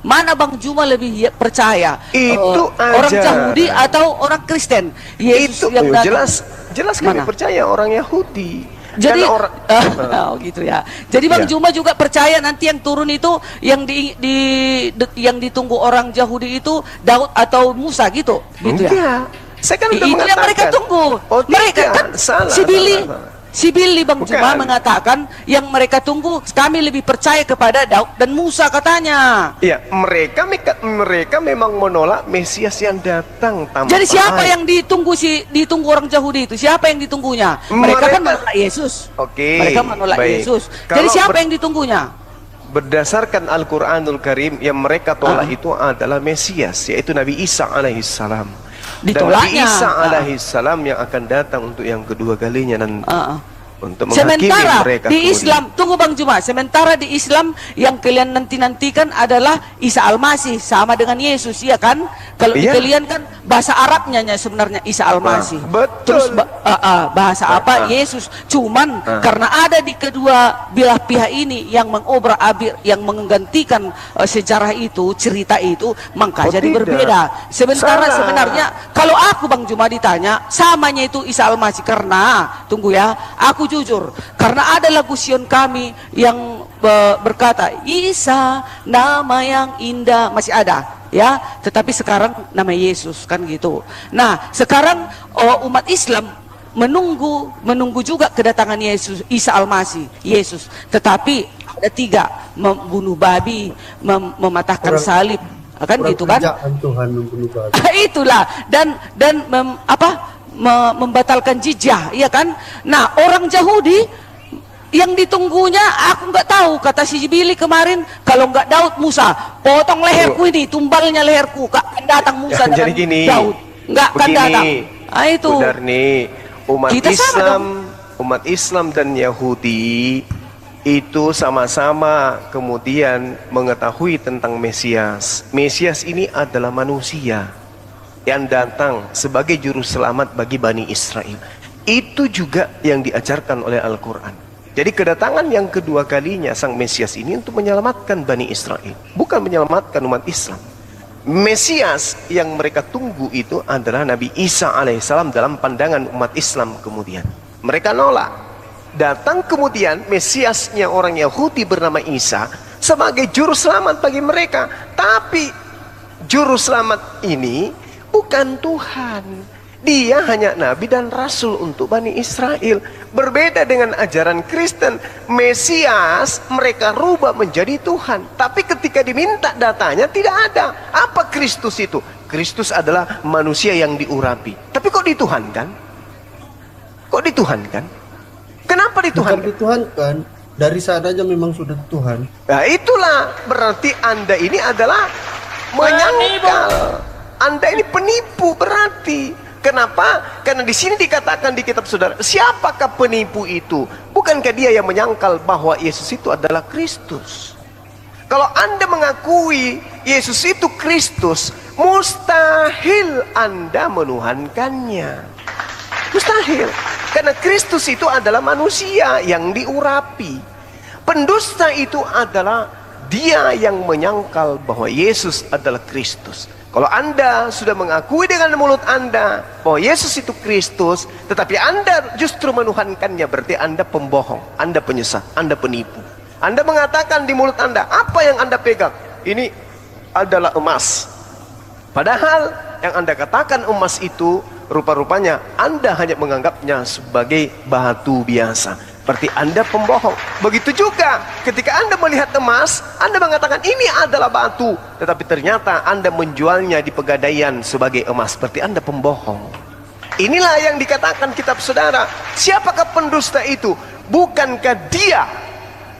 mana Bang Juma lebih percaya? Itu orang aja. Yahudi atau orang Kristen? Yesus Itu yang datang. jelas kami Mana? percaya orang Yahudi. Jadi Karena orang oh gitu ya. Jadi Bang Ya. Juma juga percaya nanti yang turun itu yang yang ditunggu orang Yahudi itu Daud atau Musa gitu, gitu ya. enggak. Saya kan udah Itu yang mengatakan. mereka tunggu. Oh, Mereka tidak. kan Salah, si Billy Bang Bukan. Juma mengatakan yang mereka tunggu, kami lebih percaya kepada Daud dan Musa katanya. Iya, mereka memang menolak Mesias yang datang tanpa Jadi siapa air. yang ditunggu orang Yahudi itu? Siapa yang ditunggunya? Mereka kan menolak Yesus. Oke, Mereka menolak baik. Yesus. Jadi Kalau siapa yang ditunggunya? Berdasarkan Al-Quranul Karim, yang mereka tolak itu adalah Mesias, yaitu Nabi Isa alaihissalam. Dan Nabi Ditolaknya. Isa alaihissalam yang akan datang untuk yang kedua kalinya nanti. Untuk menghakimi Sementara mereka di kemudian. Islam, tunggu Bang Juma, sementara di Islam yang kalian nanti-nantikan adalah Isa Al-Masih sama dengan Yesus, ya kan? Kalau di Iya. kalian kan bahasa Arabnya sebenarnya Isa Al-Masih. Betul. Terus bahasa apa? Yesus. Cuman karena ada di kedua belah pihak ini yang mengobrak-abrik, yang menggantikan sejarah itu, cerita itu, maka Oh, jadi tidak. berbeda. Sementara Salah. sebenarnya kalau aku Bang Juma ditanya, samanya itu Isa Al-Masih karena tunggu ya, aku jujur, karena ada lagu Sion kami yang berkata Isa nama yang indah, masih ada ya, tetapi sekarang nama Yesus kan gitu. Nah sekarang umat Islam menunggu juga kedatangan Yesus, Isa Al-Masih, Yesus, tetapi ada tiga: membunuh babi, mematahkan salib, kan gitu kan? Tuhan membunuh babi. Itulah, dan membatalkan jizyah, ya kan? Nah, orang Yahudi yang ditunggunya aku nggak tahu, kata si Billy kemarin, kalau nggak Daud Musa, potong leherku ini, tumbalnya leherku, akan datang Musa dengan Jadi gini, Daud, nggak akan datang. Ah, itu. Benar nih, Kita sama umat Islam dan Yahudi itu sama-sama kemudian mengetahui tentang Mesias. Mesias ini adalah manusia yang datang sebagai juru selamat bagi Bani Israel. Itu juga yang diajarkan oleh Al-Quran. Jadi kedatangan yang kedua kalinya sang Mesias ini untuk menyelamatkan Bani Israel, bukan menyelamatkan umat Islam. Mesias yang mereka tunggu itu adalah Nabi Isa alaihissalam dalam pandangan umat Islam. Kemudian mereka nolak. Datang kemudian Mesiasnya orang Yahudi bernama Isa sebagai juru selamat bagi mereka. Tapi juru selamat ini bukan Tuhan. Dia hanya nabi dan rasul untuk Bani Israel. Berbeda dengan ajaran Kristen, Mesias mereka rubah menjadi Tuhan. Tapi ketika diminta datanya tidak ada. Apa Kristus itu? Kristus adalah manusia yang diurapi. Tapi kok dituhankan? Kok dituhankan? Kenapa Bukan dituhankan? dituhankan, dari sananya memang sudah Tuhan. Nah itulah berarti Anda ini adalah menyangkal. Anda ini penipu berarti. Kenapa? Karena di sini dikatakan di kitab saudara, siapakah penipu itu? Bukankah dia yang menyangkal bahwa Yesus itu adalah Kristus? Kalau Anda mengakui Yesus itu Kristus, mustahil Anda menuhankannya. Mustahil. Karena Kristus itu adalah manusia yang diurapi. Pendusta itu adalah dia yang menyangkal bahwa Yesus adalah Kristus. Kalau Anda sudah mengakui dengan mulut Anda bahwa Yesus itu Kristus, tetapi Anda justru menuhankannya, berarti Anda pembohong, Anda penyesat, Anda penipu. Anda mengatakan di mulut Anda, apa yang Anda pegang? Ini adalah emas. Padahal yang Anda katakan emas itu, rupa-rupanya Anda hanya menganggapnya sebagai batu biasa. Berarti Anda pembohong. Begitu juga ketika Anda melihat emas, Anda mengatakan ini adalah batu, tetapi ternyata Anda menjualnya di pegadaian sebagai emas. Berarti Anda pembohong. Inilah yang dikatakan kitab saudara. Siapakah pendusta itu? Bukankah dia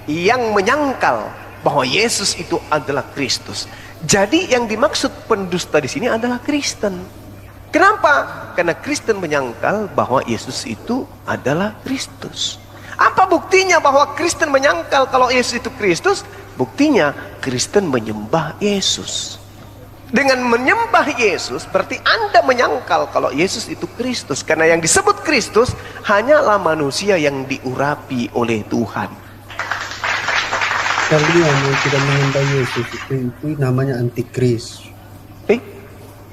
yang menyangkal bahwa Yesus itu adalah Kristus? Jadi yang dimaksud pendusta di sini adalah Kristen. Kenapa? Karena Kristen menyangkal bahwa Yesus itu adalah Kristus. Apa buktinya bahwa Kristen menyangkal kalau Yesus itu Kristus? Buktinya Kristen menyembah Yesus. Dengan menyembah Yesus berarti Anda menyangkal kalau Yesus itu Kristus. Karena yang disebut Kristus hanyalah manusia yang diurapi oleh Tuhan. kalian yang tidak menyembah Yesus itu namanya antikris.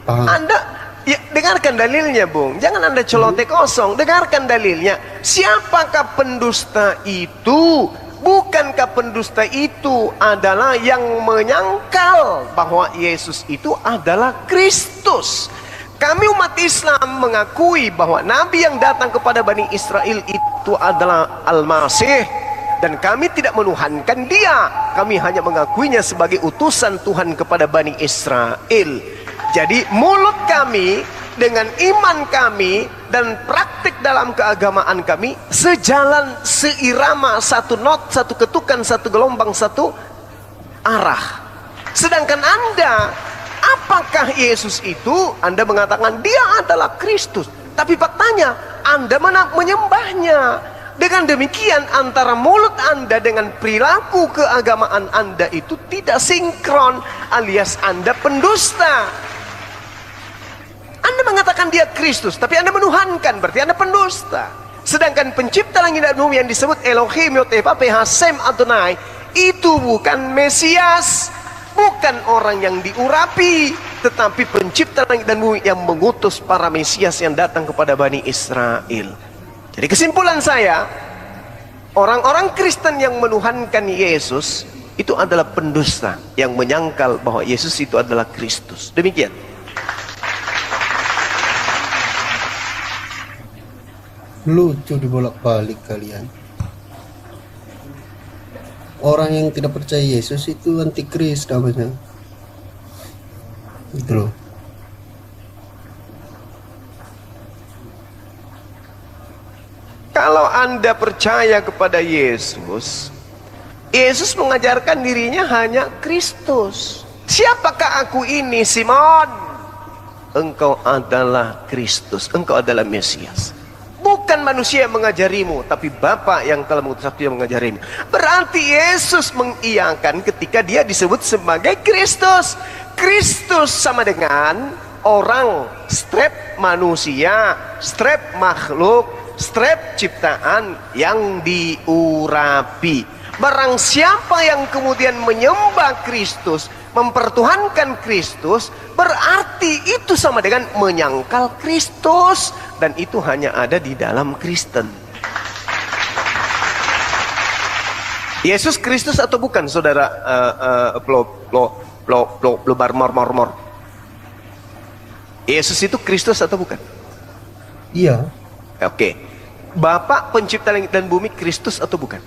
Paham? Anda ya, dengarkan dalilnya, Bung. Jangan Anda celoteh kosong. Dengarkan dalilnya. Siapakah pendusta itu? Bukankah pendusta itu adalah yang menyangkal bahwa Yesus itu adalah Kristus? Kami umat Islam mengakui bahwa Nabi yang datang kepada Bani Israel itu adalah Al-Masih, dan kami tidak menuhankan dia. Kami hanya mengakuinya sebagai utusan Tuhan kepada Bani Israel. Jadi mulut kami dengan iman kami dan praktik dalam keagamaan kami sejalan, seirama, satu not, satu ketukan, satu gelombang, satu arah. Sedangkan Anda, apakah Yesus itu? Anda mengatakan dia adalah Kristus, tapi faktanya Anda menyembahnya. Dengan demikian antara mulut Anda dengan perilaku keagamaan Anda itu tidak sinkron, alias Anda pendusta. Anda mengatakan dia Kristus, tapi Anda menuhankan, berarti Anda pendusta. Sedangkan pencipta langit dan bumi yang disebut Elohim Yotevah Hashem Adonai itu bukan Mesias, bukan orang yang diurapi, tetapi pencipta langit dan bumi yang mengutus para Mesias yang datang kepada Bani Israel. Jadi kesimpulan saya, orang-orang Kristen yang menuhankan Yesus itu adalah pendusta yang menyangkal bahwa Yesus itu adalah Kristus. Demikian. Lucu dibolak-balik kalian. Orang yang tidak percaya Yesus itu antikris namanya. Gitu loh. Kalau Anda percaya kepada Yesus, Yesus mengajarkan dirinya hanya Kristus. Siapakah aku ini, Simon? Engkau adalah Kristus, engkau adalah Mesias. Bukan manusia yang mengajarimu, tapi Bapa yang telah mengutus aku yang mengajarimu. Berarti Yesus mengiyakan ketika dia disebut sebagai Kristus. Kristus sama dengan orang, strep manusia, strep makhluk, strep ciptaan yang diurapi. Barang siapa yang kemudian menyembah Kristus, mempertuhankan Kristus, berarti itu sama dengan menyangkal Kristus, dan itu hanya ada di dalam Kristen. Yesus Kristus atau bukan, saudara? Blebar mor. Yesus itu Kristus atau bukan? Iya. Oke. Bapak pencipta langit dan bumi Kristus atau bukan?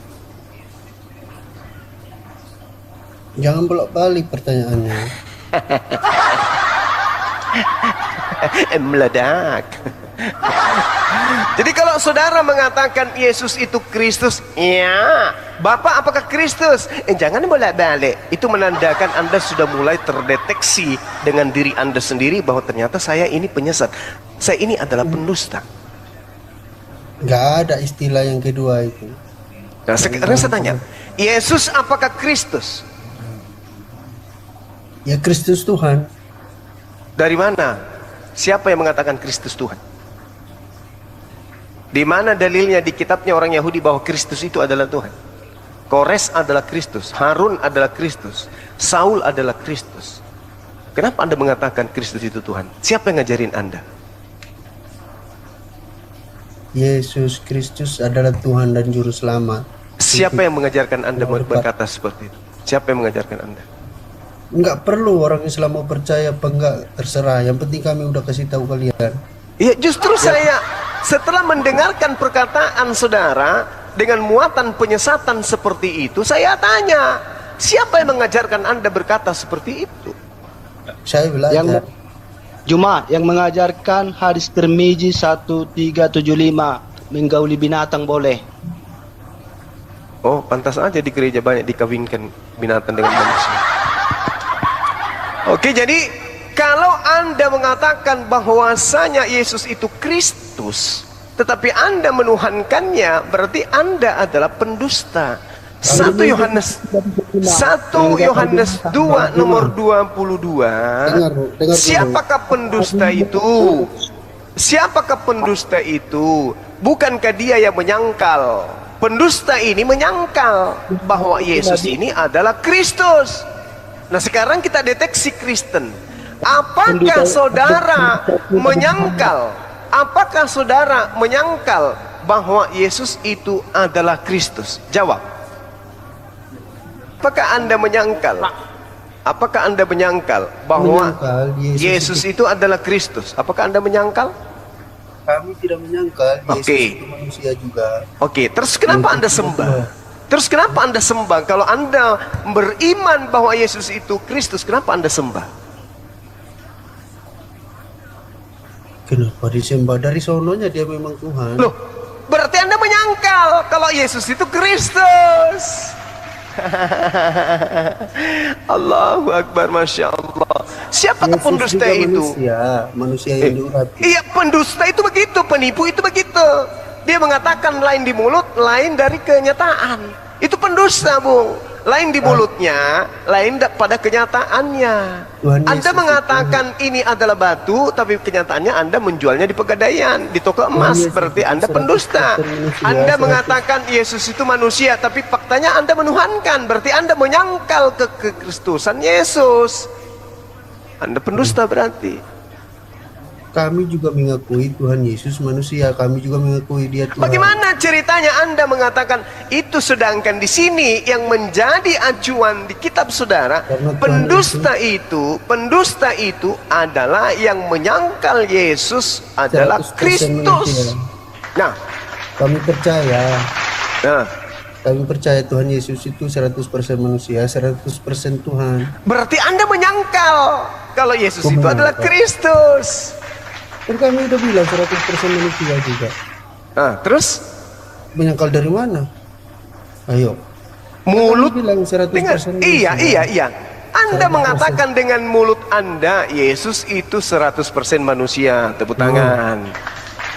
Jangan bolak-balik pertanyaannya. Meledak. Jadi kalau saudara mengatakan Yesus itu Kristus, ya, Bapak apakah Kristus? Jangan bolak-balik. Itu menandakan Anda sudah mulai terdeteksi dengan diri Anda sendiri bahwa ternyata saya ini penyesat, saya ini adalah pendusta. Nggak ada istilah yang kedua itu. Nah, sekarang saya tanya, Yesus apakah Kristus? Ya Kristus Tuhan. Dari mana? Siapa yang mengatakan Kristus Tuhan? Di mana dalilnya di kitabnya orang Yahudi bahwa Kristus itu adalah Tuhan? Kores adalah Kristus, Harun adalah Kristus, Saul adalah Kristus. Kenapa Anda mengatakan Kristus itu Tuhan? Siapa yang ngajarin Anda? Yesus Kristus adalah Tuhan dan Juru Selamat. Siapa yang mengajarkan Anda berkata seperti itu? Siapa yang mengajarkan Anda? Enggak perlu orang Islam mau percaya apa enggak, terserah. Yang penting kami udah kasih tahu kalian. Ya justru saya setelah mendengarkan perkataan saudara dengan muatan penyesatan seperti itu, saya tanya, siapa yang mengajarkan Anda berkata seperti itu? Saya belajar. Yang mengajarkan hadis Tirmizi 1375, menggauli binatang boleh. Oh, pantas aja di gereja banyak dikawinkan binatang dengan manusia. Oke, jadi kalau Anda mengatakan bahwasanya Yesus itu Kristus, tetapi Anda menuhankannya, berarti Anda adalah pendusta. 1 Yohanes 2 nomor 22. Siapakah pendusta itu? Siapakah pendusta itu? Bukankah dia yang menyangkal pendusta ini menyangkal bahwa Yesus ini adalah Kristus. Nah, sekarang kita deteksi Kristen. Apakah saudara menyangkal? Apakah saudara menyangkal bahwa Yesus itu adalah Kristus? Jawab. Apakah Anda menyangkal? Apakah Anda menyangkal bahwa Yesus itu adalah Kristus? Apakah Anda menyangkal? Kami tidak menyangkal Yesus itu manusia juga. Oke, terus kenapa Anda sembah? Terus kenapa Anda sembah? Kalau Anda beriman bahwa Yesus itu Kristus, kenapa Anda sembah? Kenapa disembah? Dari sononya dia memang Tuhan. Loh, berarti Anda menyangkal kalau Yesus itu Kristus. Allahu Akbar, Masya Allah. Siapa pendusta itu? Manusia yang diurapi. Iya, pendusta itu begitu, penipu itu begitu. Dia mengatakan lain di mulut, lain dari kenyataan. Itu pendusta, Bung. Lain di mulutnya, lain pada kenyataannya. Anda mengatakan ini adalah batu, tapi kenyataannya Anda menjualnya di Pegadaian, di toko emas. Berarti Anda pendusta. Anda mengatakan Yesus itu manusia, tapi faktanya Anda menuhankan. Berarti Anda menyangkal kekristusan Yesus. Anda pendusta berarti. Kami juga mengakui Tuhan Yesus manusia, kami juga mengakui dia Tuhan. Bagaimana ceritanya Anda mengatakan itu, sedangkan di sini yang menjadi acuan di kitab saudara, pendusta itu adalah yang menyangkal Yesus adalah Kristus. Nah, kami percaya. Kami percaya Tuhan Yesus itu 100% manusia, 100% Tuhan. Berarti Anda menyangkal kalau Yesus itu adalah Kristus. Kan kami udah bilang 100% manusia juga. Terus? Menyangkal dari mana? Ayo. Mulut bilang 100% manusia. Iya. Anda 100%. Mengatakan dengan mulut Anda Yesus itu 100% manusia. Tepuk tangan.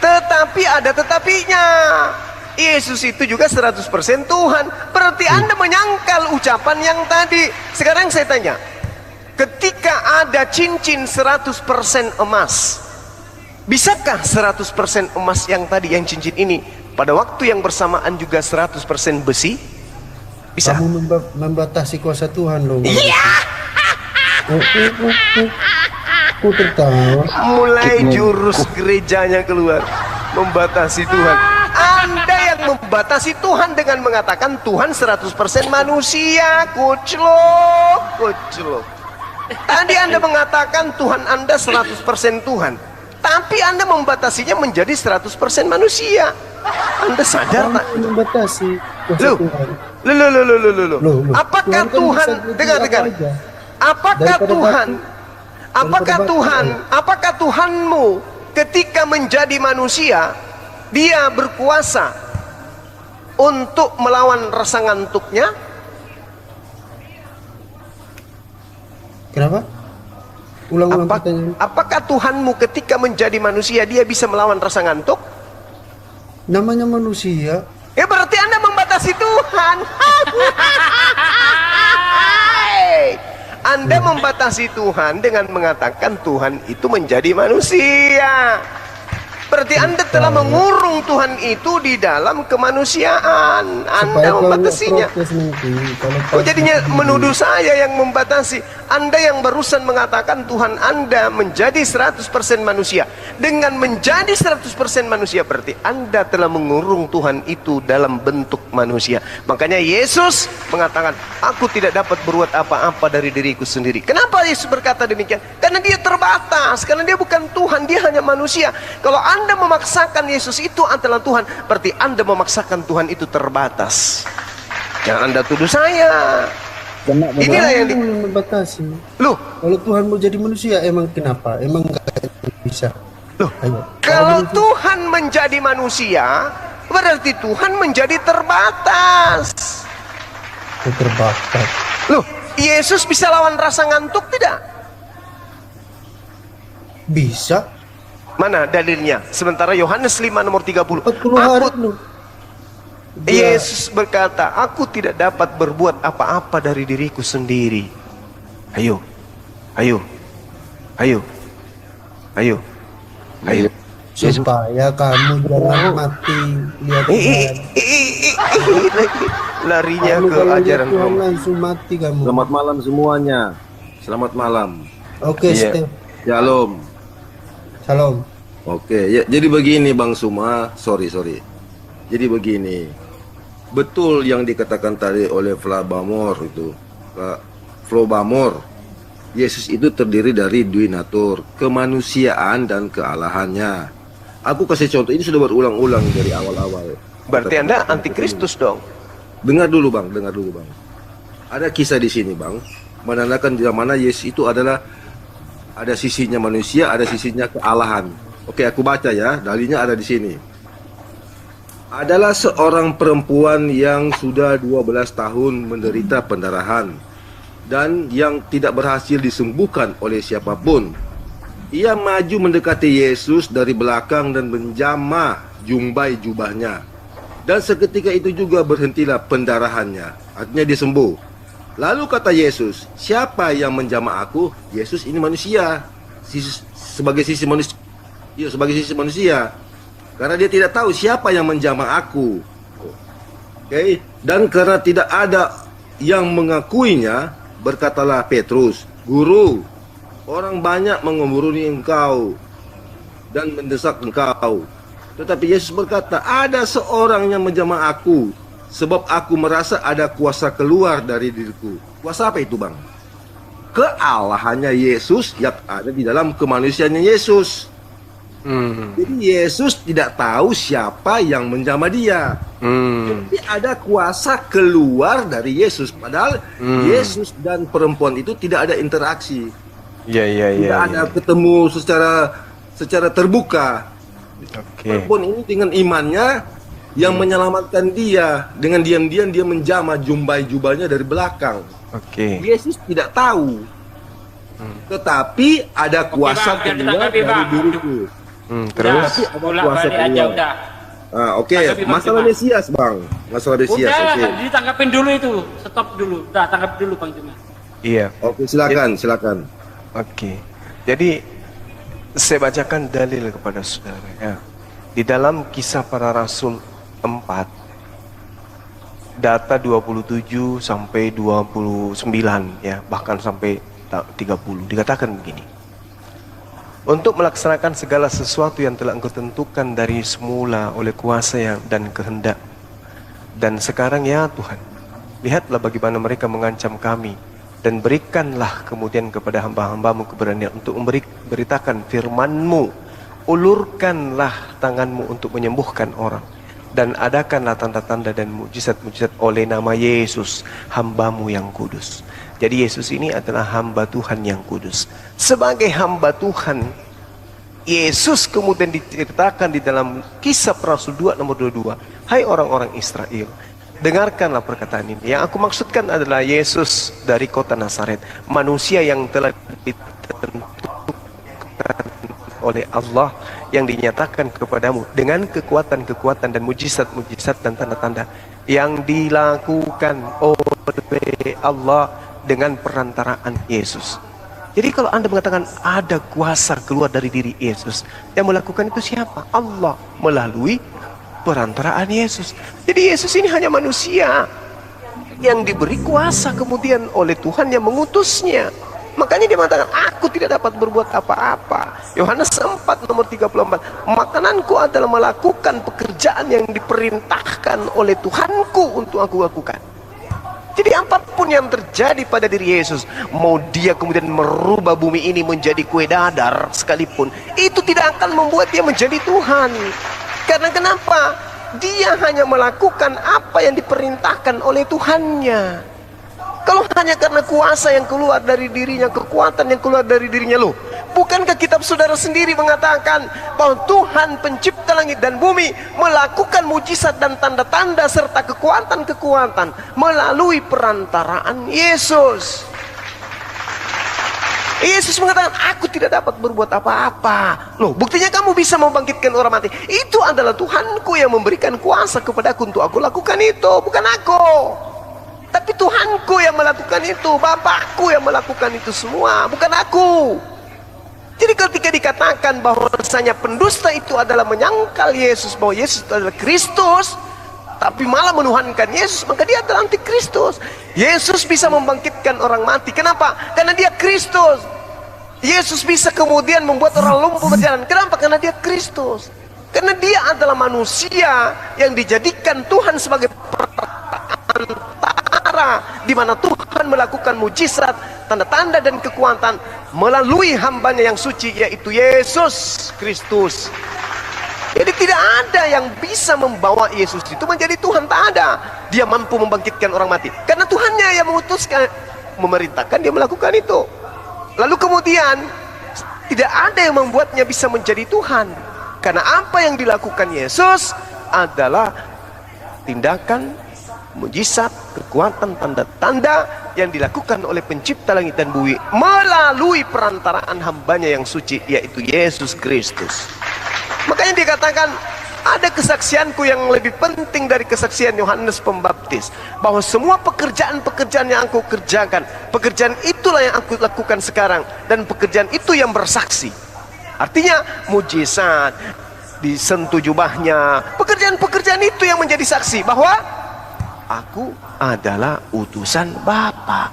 Tetapi ada tetapinya. Yesus itu juga 100% Tuhan. Berarti Anda menyangkal ucapan yang tadi. Sekarang saya tanya, ketika ada cincin 100% emas, bisakah 100% emas yang tadi, yang cincin ini, pada waktu yang bersamaan juga 100% besi? Bisa? Kamu membatasi kuasa Tuhan loh. Iya. Aku tertawa. Mulai jurus gerejanya keluar. Membatasi Tuhan. Anda yang membatasi Tuhan dengan mengatakan Tuhan 100% manusia. Kuclok. Tadi Anda mengatakan Tuhan Anda 100% Tuhan, tapi Anda membatasinya menjadi 100% manusia. Anda sadar tak? Membatasi. Loh. Apakah Tuhan, dengar. Apakah Tuhanmu ketika menjadi manusia, dia berkuasa untuk melawan rasa ngantuknya? Kenapa? Ulang-ulang pertanyaan. Apakah Tuhanmu ketika menjadi manusia dia bisa melawan rasa ngantuk? Namanya manusia. Ya berarti Anda membatasi Tuhan. Anda membatasi Tuhan dengan mengatakan Tuhan itu menjadi manusia. Berarti Anda telah mengurung Tuhan itu di dalam kemanusiaan. Anda membatasinya. Jadinya menuduh saya yang membatasi. Anda yang barusan mengatakan Tuhan Anda menjadi 100% manusia. Dengan menjadi 100% manusia berarti Anda telah mengurung Tuhan itu dalam bentuk manusia. Makanya Yesus mengatakan, aku tidak dapat berbuat apa-apa dari diriku sendiri. Kenapa Yesus berkata demikian? Karena dia terbatas. Karena dia bukan Tuhan, dia hanya manusia. Kalau Anda memaksakan Yesus itu adalah Tuhan, berarti Anda memaksakan Tuhan itu terbatas. Jangan Anda tuduh saya. Inilah yang membatasi. Loh, kalau Tuhan mau jadi manusia, emang kenapa? Emang nggak bisa? Loh, kalau Tuhan menjadi manusia, berarti Tuhan menjadi terbatas. Terbatas. Loh, Yesus bisa lawan rasa ngantuk tidak? Bisa. Mana dalilnya? Sementara Yohanes 5 nomor 30. 40 hari loh. Yesus berkata, aku tidak dapat berbuat apa-apa dari diriku sendiri. Ayo. supaya kamu jangan mati lihat Tuhan. Larinya Kamu ke kalau lihat ajaran Tuhan Roma. langsung mati kamu. Selamat malam semuanya. Selamat malam. Oke, Iya. Steph. Shalom. Salam. Oke, ya, jadi begini Bang Suma, sorry. Jadi begini, betul yang dikatakan tadi oleh Flabamor itu, Flobamor. Yesus itu terdiri dari dui natur, kemanusiaan dan kealahannya. Aku kasih contoh ini sudah berulang-ulang dari awal-awal. Berarti Anda antikristus dong. Dengar dulu bang. Ada kisah di sini bang, menandakan di mana Yesus itu adalah ada sisinya manusia, ada sisinya kealahan. Oke, aku baca ya, dalilnya ada di sini. Adalah seorang perempuan yang sudah 12 tahun menderita pendarahan dan yang tidak berhasil disembuhkan oleh siapapun. Ia maju mendekati Yesus dari belakang dan menjamah jumbai jubahnya. Dan seketika itu juga berhentilah pendarahannya. Artinya dia sembuh. Lalu kata Yesus, siapa yang menjamah aku? Yesus ini manusia. Sebagai sisi manusia. Iya, sebagai sisi manusia. Karena dia tidak tahu siapa yang menjamah aku. Oke. Dan karena tidak ada yang mengakuinya, berkatalah Petrus, Guru, orang banyak mengemburuni engkau dan mendesak engkau. Tetapi Yesus berkata, ada seorang yang menjamah aku, sebab aku merasa ada kuasa keluar dari diriku. Kuasa apa itu bang? Kealahannya Yesus yang ada di dalam kemanusiaannya Yesus. Jadi Yesus tidak tahu siapa yang menjamah dia. Jadi ada kuasa keluar dari Yesus. Padahal Yesus dan perempuan itu tidak ada interaksi. Tidak ada ketemu secara terbuka. Perempuan ini dengan imannya yang menyelamatkan dia. Dengan diam-diam dia menjamah jumbai jubahnya dari belakang. Yesus tidak tahu. Tetapi ada kuasa keluar dari diriku. Terus Kuasa keluar. Oke. Masalah Mesias bang. Masalah Mesias. udah ditangkapin dulu itu, stop dulu, udah tangkap dulu Bang Juma. Iya. Oke, silakan. Oke. Jadi saya bacakan dalil kepada saudara ya. Di dalam Kisah Para Rasul 4 data 27 sampai 29 ya, bahkan sampai 30 dikatakan begini. Untuk melaksanakan segala sesuatu yang telah engkau tentukan dari semula oleh kuasa dan kehendak. Dan sekarang ya Tuhan, lihatlah bagaimana mereka mengancam kami. Dan berikanlah kemudian kepada hamba-hambamu keberanian untuk memberitakan firman-Mu. Ulurkanlah tangan-Mu untuk menyembuhkan orang. Dan adakanlah tanda-tanda dan mujizat-mujizat oleh nama Yesus, hamba-Mu yang kudus. Jadi Yesus ini adalah hamba Tuhan yang kudus. Sebagai hamba Tuhan, Yesus kemudian diceritakan di dalam Kisah Para Rasul 2 nomor 22. Hai orang-orang Israel, dengarkanlah perkataan ini. Yang aku maksudkan adalah Yesus dari kota Nazaret, manusia yang telah ditentukan oleh Allah, yang dinyatakan kepadamu dengan kekuatan-kekuatan dan mujizat-mujizat dan tanda-tanda yang dilakukan oleh Allah dengan perantaraan Yesus. Jadi kalau Anda mengatakan ada kuasa keluar dari diri Yesus, yang melakukan itu siapa? Allah melalui perantaraan Yesus. Jadi Yesus ini hanya manusia yang diberi kuasa kemudian oleh Tuhan yang mengutusnya. Makanya dia mengatakan, aku tidak dapat berbuat apa-apa. Yohanes 4 nomor 34. Makananku adalah melakukan pekerjaan yang diperintahkan oleh Tuhanku untuk aku lakukan. Jadi apapun yang terjadi pada diri Yesus, mau dia kemudian merubah bumi ini menjadi kue dadar sekalipun, itu tidak akan membuat dia menjadi Tuhan. Karena kenapa? Dia hanya melakukan apa yang diperintahkan oleh Tuhannya. Kalau hanya karena kuasa yang keluar dari dirinya, kekuatan yang keluar dari dirinya, loh, bukankah kitab saudara sendiri mengatakan bahwa Tuhan pencipta langit dan bumi melakukan mujizat dan tanda-tanda serta kekuatan-kekuatan melalui perantaraan Yesus. Yesus mengatakan, aku tidak dapat berbuat apa-apa. Loh, buktinya kamu bisa membangkitkan orang mati. Itu adalah Tuhanku yang memberikan kuasa kepadaku untuk aku lakukan itu, bukan aku. Tapi Tuhanku yang melakukan itu, Bapakku yang melakukan itu semua, bukan aku. Jadi ketika dikatakan bahwasanya pendusta itu adalah menyangkal Yesus, bahwa Yesus itu adalah Kristus, tapi malah menuhankan Yesus, maka dia adalah antikristus. Yesus bisa membangkitkan orang mati. Kenapa? Karena dia Kristus. Yesus bisa kemudian membuat orang lumpuh berjalan. Kenapa? Karena dia Kristus. Karena dia adalah manusia yang dijadikan Tuhan sebagai perantara, di mana Tuhan melakukan mujizat, tanda-tanda dan kekuatan melalui hambanya yang suci, yaitu Yesus Kristus. Jadi tidak ada yang bisa membawa Yesus itu menjadi Tuhan, tak ada. Dia mampu membangkitkan orang mati karena Tuhannya yang memutuskan, memerintahkan dia melakukan itu. Lalu kemudian tidak ada yang membuatnya bisa menjadi Tuhan, karena apa yang dilakukan Yesus adalah tindakan mujizat, kekuatan, tanda-tanda yang dilakukan oleh pencipta langit dan bumi melalui perantaraan hambanya yang suci, yaitu Yesus Kristus. Makanya dikatakan ada kesaksianku yang lebih penting dari kesaksian Yohanes Pembaptis, bahwa semua pekerjaan-pekerjaan yang aku kerjakan, pekerjaan itulah yang aku lakukan sekarang, dan pekerjaan itu yang bersaksi. Artinya mujizat, disentuh jubahnya, pekerjaan-pekerjaan itu yang menjadi saksi bahwa aku adalah utusan Bapa.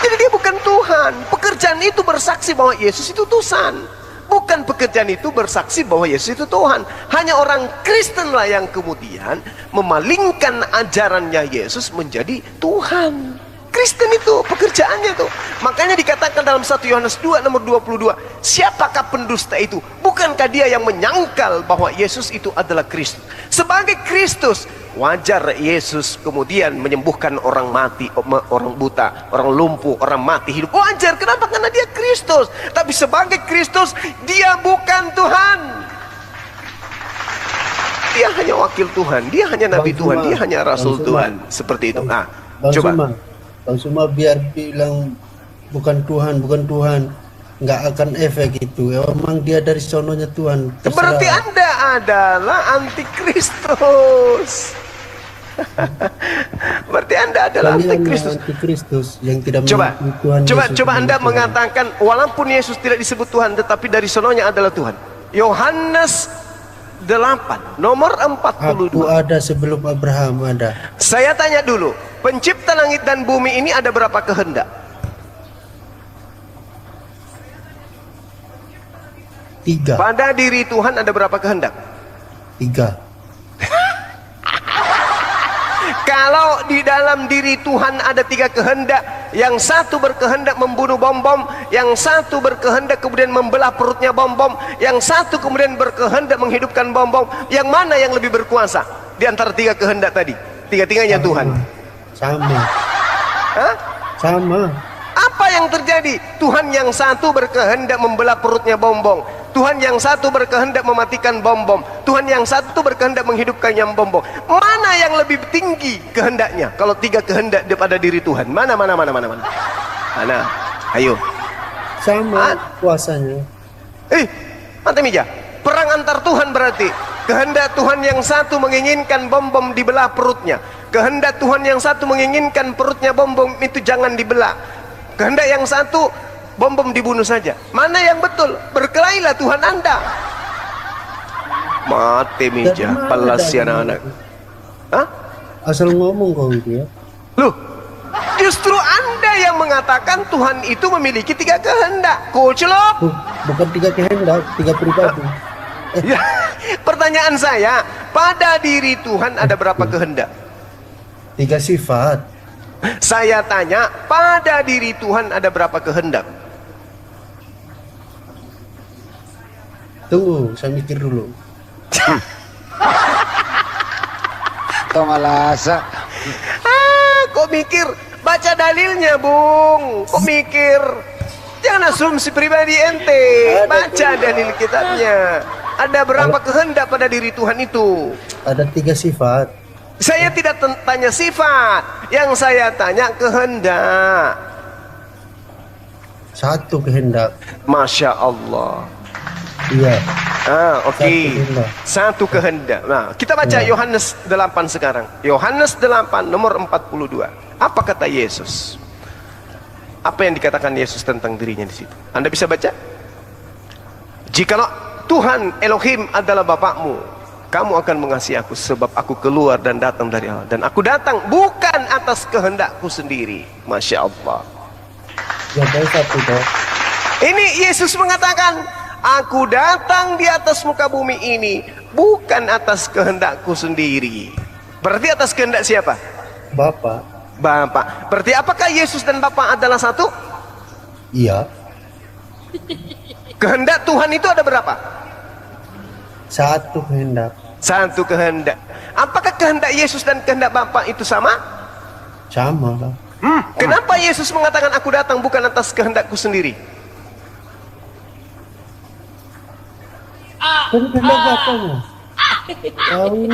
Jadi dia bukan Tuhan. Pekerjaan itu bersaksi bahwa Yesus itu utusan. Bukan pekerjaan itu bersaksi bahwa Yesus itu Tuhan. Hanya orang Kristen lah yang kemudian memalingkan ajarannya Yesus menjadi Tuhan. Kristen itu pekerjaannya tuh. Makanya dikatakan dalam 1 Yohanes 2 nomor 22, siapakah pendusta itu? Bukankah dia yang menyangkal bahwa Yesus itu adalah Kristus? Sebagai Kristus, wajar Yesus kemudian menyembuhkan orang mati, orang buta, orang lumpuh, orang mati hidup. Wajar, kenapa? Karena dia Kristus. Tapi sebagai Kristus, dia bukan Tuhan. Dia hanya wakil Tuhan, dia hanya nabi Tuhan, dia hanya rasul Tuhan. Seperti itu. Nah, coba. Bang Suma biar bilang bukan Tuhan, nggak akan efek itu. Emang dia dari sononya Tuhan. Berarti Anda adalah antikristus. Berarti Anda adalah antikristus yang tidak coba Tuhan. Coba Anda mengatakan walaupun Yesus tidak disebut Tuhan, tetapi dari sononya adalah Tuhan. Yohanes 8 nomor 42. Aku ada sebelum Abraham ada. Saya tanya dulu, pencipta langit dan bumi ini ada berapa kehendak? 3. Pada diri Tuhan ada berapa kehendak? 3. Kalau di dalam diri Tuhan ada 3 kehendak, yang satu berkehendak membunuh bom-bom, yang satu berkehendak kemudian membelah perutnya bom-bom, yang satu kemudian berkehendak menghidupkan bom-bom, yang mana yang lebih berkuasa di antara 3 kehendak tadi? Tiga-tiganya Tuhan. Sama. Hah? Sama. Apa yang terjadi? Tuhan yang satu berkehendak membelah perutnya bom-bom, Tuhan yang satu berkehendak mematikan bom-bom, Tuhan yang satu berkehendak menghidupkan yang bom-bom. Mana yang lebih tinggi kehendaknya? Kalau 3 kehendak pada diri Tuhan, mana? Ayo. Sama kuasanya. Mata meja. Perang antar Tuhan berarti. Kehendak Tuhan yang satu menginginkan bom-bom dibelah perutnya. Kehendak Tuhan yang satu menginginkan perutnya bom-bom itu jangan dibelah. Kehendak yang satu, bom-bom dibunuh saja. Mana yang betul? Berkelailah Tuhan Anda. Mati meja, pelas anak-anak. Hah? Asal ngomong kau itu ya. Loh, justru Anda yang mengatakan Tuhan itu memiliki 3 kehendak. Kucelok. Bukan 3 kehendak, 3 pribadi. Ya, pertanyaan saya, pada diri Tuhan ada berapa kehendak? 3 sifat. Saya tanya, pada diri Tuhan ada berapa kehendak? Tunggu, saya mikir dulu. Tong alasa. Kok mikir? Baca dalilnya, Bung. Kok mikir? Jangan asumsi pribadi ente. Baca dalil kitabnya. Ada berapa kehendak pada diri Tuhan itu? Ada 3 sifat. Saya tidak tanya sifat, yang saya tanya kehendak. 1 kehendak. Masya Allah. Iya. Oke. 1 kehendak. Nah, kita baca Yohanes 8 sekarang. Yohanes 8 nomor 42. Apa kata Yesus? Apa yang dikatakan Yesus tentang dirinya di situ? Anda bisa baca? Jikalau Tuhan Elohim adalah Bapakmu, kamu akan mengasihi aku sebab aku keluar dan datang dari Allah. Dan aku datang bukan atas kehendakku sendiri. Masya Allah. Ini Yesus mengatakan, aku datang di atas muka bumi ini bukan atas kehendakku sendiri. Berarti atas kehendak siapa? Bapak. Bapak. Berarti apakah Yesus dan Bapak adalah satu? Iya. Kehendak Tuhan itu ada berapa? Satu kehendak. Satu kehendak. Apakah kehendak Yesus dan kehendak Bapak itu sama? Sama lah. Kenapa Yesus mengatakan aku datang bukan atas kehendakku sendiri? Kan kehendak Bapaknya. Tahu?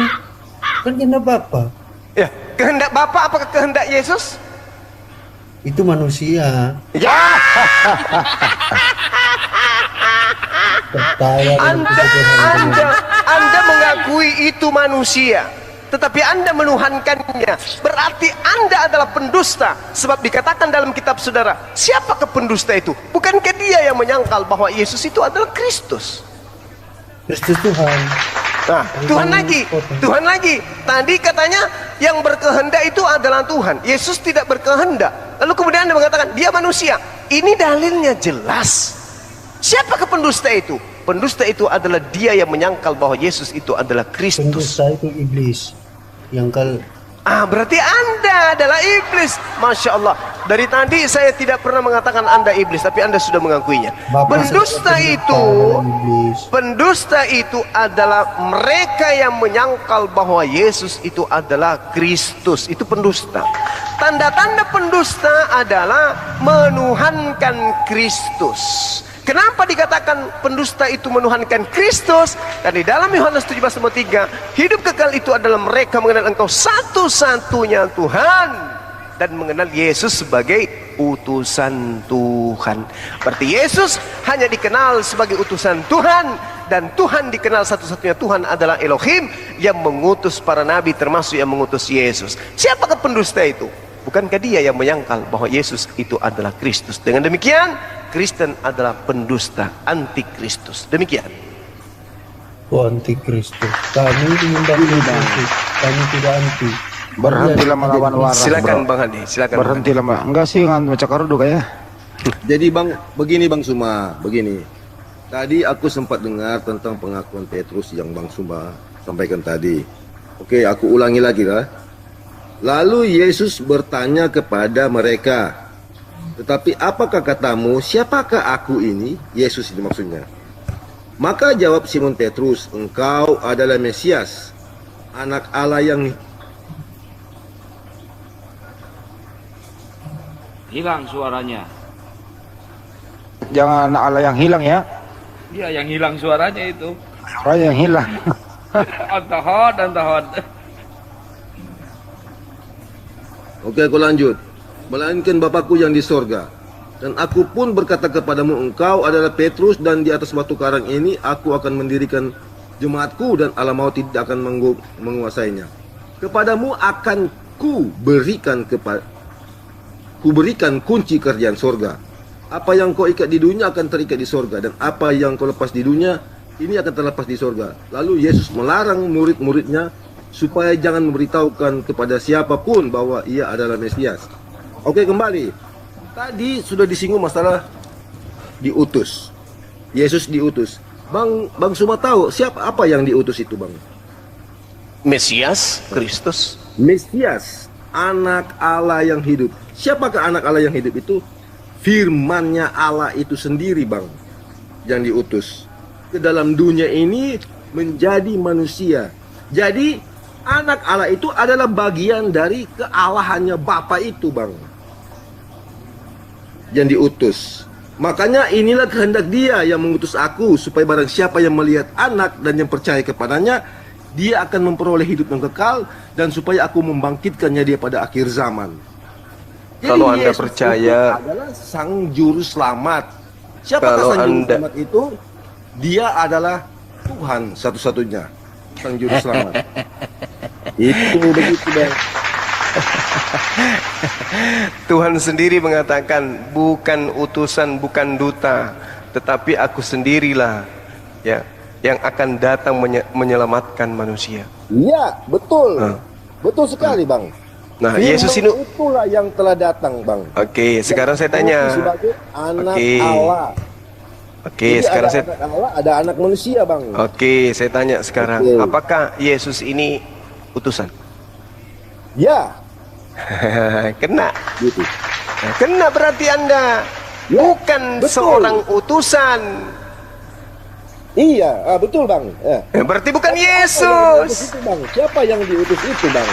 Kan kehendak Bapak. Ya, kehendak Bapak apakah kehendak Yesus? Itu manusia. Ya. Anda mengakui itu manusia, tetapi Anda menuhankannya. Berarti Anda adalah pendusta. Sebab dikatakan dalam kitab saudara, siapakah pendusta itu? Bukankah dia yang menyangkal bahwa Yesus itu adalah Kristus? Kristus Tuhan. Nah, Tuhan lagi. Tadi katanya yang berkehendak itu adalah Tuhan. Yesus tidak berkehendak. Lalu kemudian Anda mengatakan dia manusia. Ini dalilnya jelas. Siapakah pendusta itu? Pendusta itu adalah dia yang menyangkal bahwa Yesus itu adalah Kristus. Pendusta itu iblis. Yang Berarti Anda adalah iblis. Masya Allah. Dari tadi saya tidak pernah mengatakan Anda iblis, tapi Anda sudah mengakuinya. Pendusta itu adalah mereka yang menyangkal bahwa Yesus itu adalah Kristus. Itu pendusta. Tanda-tanda pendusta adalah menuhankan Kristus. Kenapa dikatakan pendusta itu menuhankan Kristus? Dan di dalam Yohanes 17:3, hidup kekal itu adalah mereka mengenal Engkau satu-satunya Tuhan dan mengenal Yesus sebagai utusan Tuhan. Berarti Yesus hanya dikenal sebagai utusan Tuhan, dan Tuhan dikenal satu-satunya Tuhan adalah Elohim yang mengutus para nabi, termasuk yang mengutus Yesus. Siapakah pendusta itu? Bukankah dia yang menyangkal bahwa Yesus itu adalah Kristus? Dengan demikian, Kristen adalah pendusta, antikristus. Demikian. Antikristus. Kami mengundang Kristus. Kami tidak anti. Berhentilah melawan waras. Silakan Bang Hadi, silakan. Berhentilah Mbak. Enggak sih ngan baca karudu kayak. Jadi Bang, begini Bang Suma, begini. Tadi aku sempat dengar tentang pengakuan Petrus yang Bang Suma sampaikan tadi. Oke, aku ulangi lagi lah. Lalu Yesus bertanya kepada mereka, tetapi apakah katamu, siapakah aku ini? Yesus ini maksudnya. Maka jawab Simon Petrus, engkau adalah Mesias, anak Allah yang... Hilang suaranya. Jangan anak Allah yang hilang ya. Iya, yang hilang suaranya itu. Suaranya yang hilang. Antahod. Oke, aku lanjut. Melainkan Bapakku yang di sorga. Dan aku pun berkata kepadamu, engkau adalah Petrus, dan di atas batu karang ini aku akan mendirikan jemaatku, dan alam maut tidak akan menguasainya. Kepadamu akan kuberikan kunci kerajaan sorga. Apa yang kau ikat di dunia akan terikat di sorga, dan apa yang kau lepas di dunia ini akan terlepas di sorga. Lalu Yesus melarang murid-muridnya supaya jangan memberitahukan kepada siapapun bahwa ia adalah Mesias. Oke, kembali. Tadi sudah disinggung masalah diutus. Yesus diutus. Bang Suma tahu apa yang diutus itu, Bang? Mesias, Kristus. Mesias, anak Allah yang hidup. Siapakah anak Allah yang hidup itu? Firman-Nya Allah itu sendiri, Bang, yang diutus ke dalam dunia ini menjadi manusia. Jadi anak Allah itu adalah bagian dari kealahannya Bapa itu, Bang, yang diutus. Makanya inilah kehendak Dia yang mengutus aku, supaya barang siapa yang melihat anak dan yang percaya kepadanya, dia akan memperoleh hidup yang kekal, dan supaya aku membangkitkannya dia pada akhir zaman. Jadi kalau Anda Yesus percaya adalah sang juru selamat. Siapakah Kalau sang juru Anda- selamat itu? Dia adalah Tuhan satu-satunya, sang juru selamat. Itu begitu, Bang. Tuhan sendiri mengatakan, bukan utusan, bukan duta, tetapi aku sendirilah ya yang akan datang menyelamatkan manusia. Iya, betul. Betul sekali, Bang. Nah, Firman Yesus ini itulah yang telah datang, Bang. Oke, sekarang saya tanya. Sebagai anak Oke. Allah. Oke, Jadi sekarang ada saya anak Allah, ada anak manusia, Bang. Oke, saya tanya sekarang, Oke. apakah Yesus ini utusan? Ya, Kena. gitu. Nah, kena berarti Anda Ya, bukan betul. seorang utusan. Iya, betul, Bang. Ya. Berarti bukan Siapa yang diutus Yesus. itu, Bang? Siapa yang diutus itu, Bang?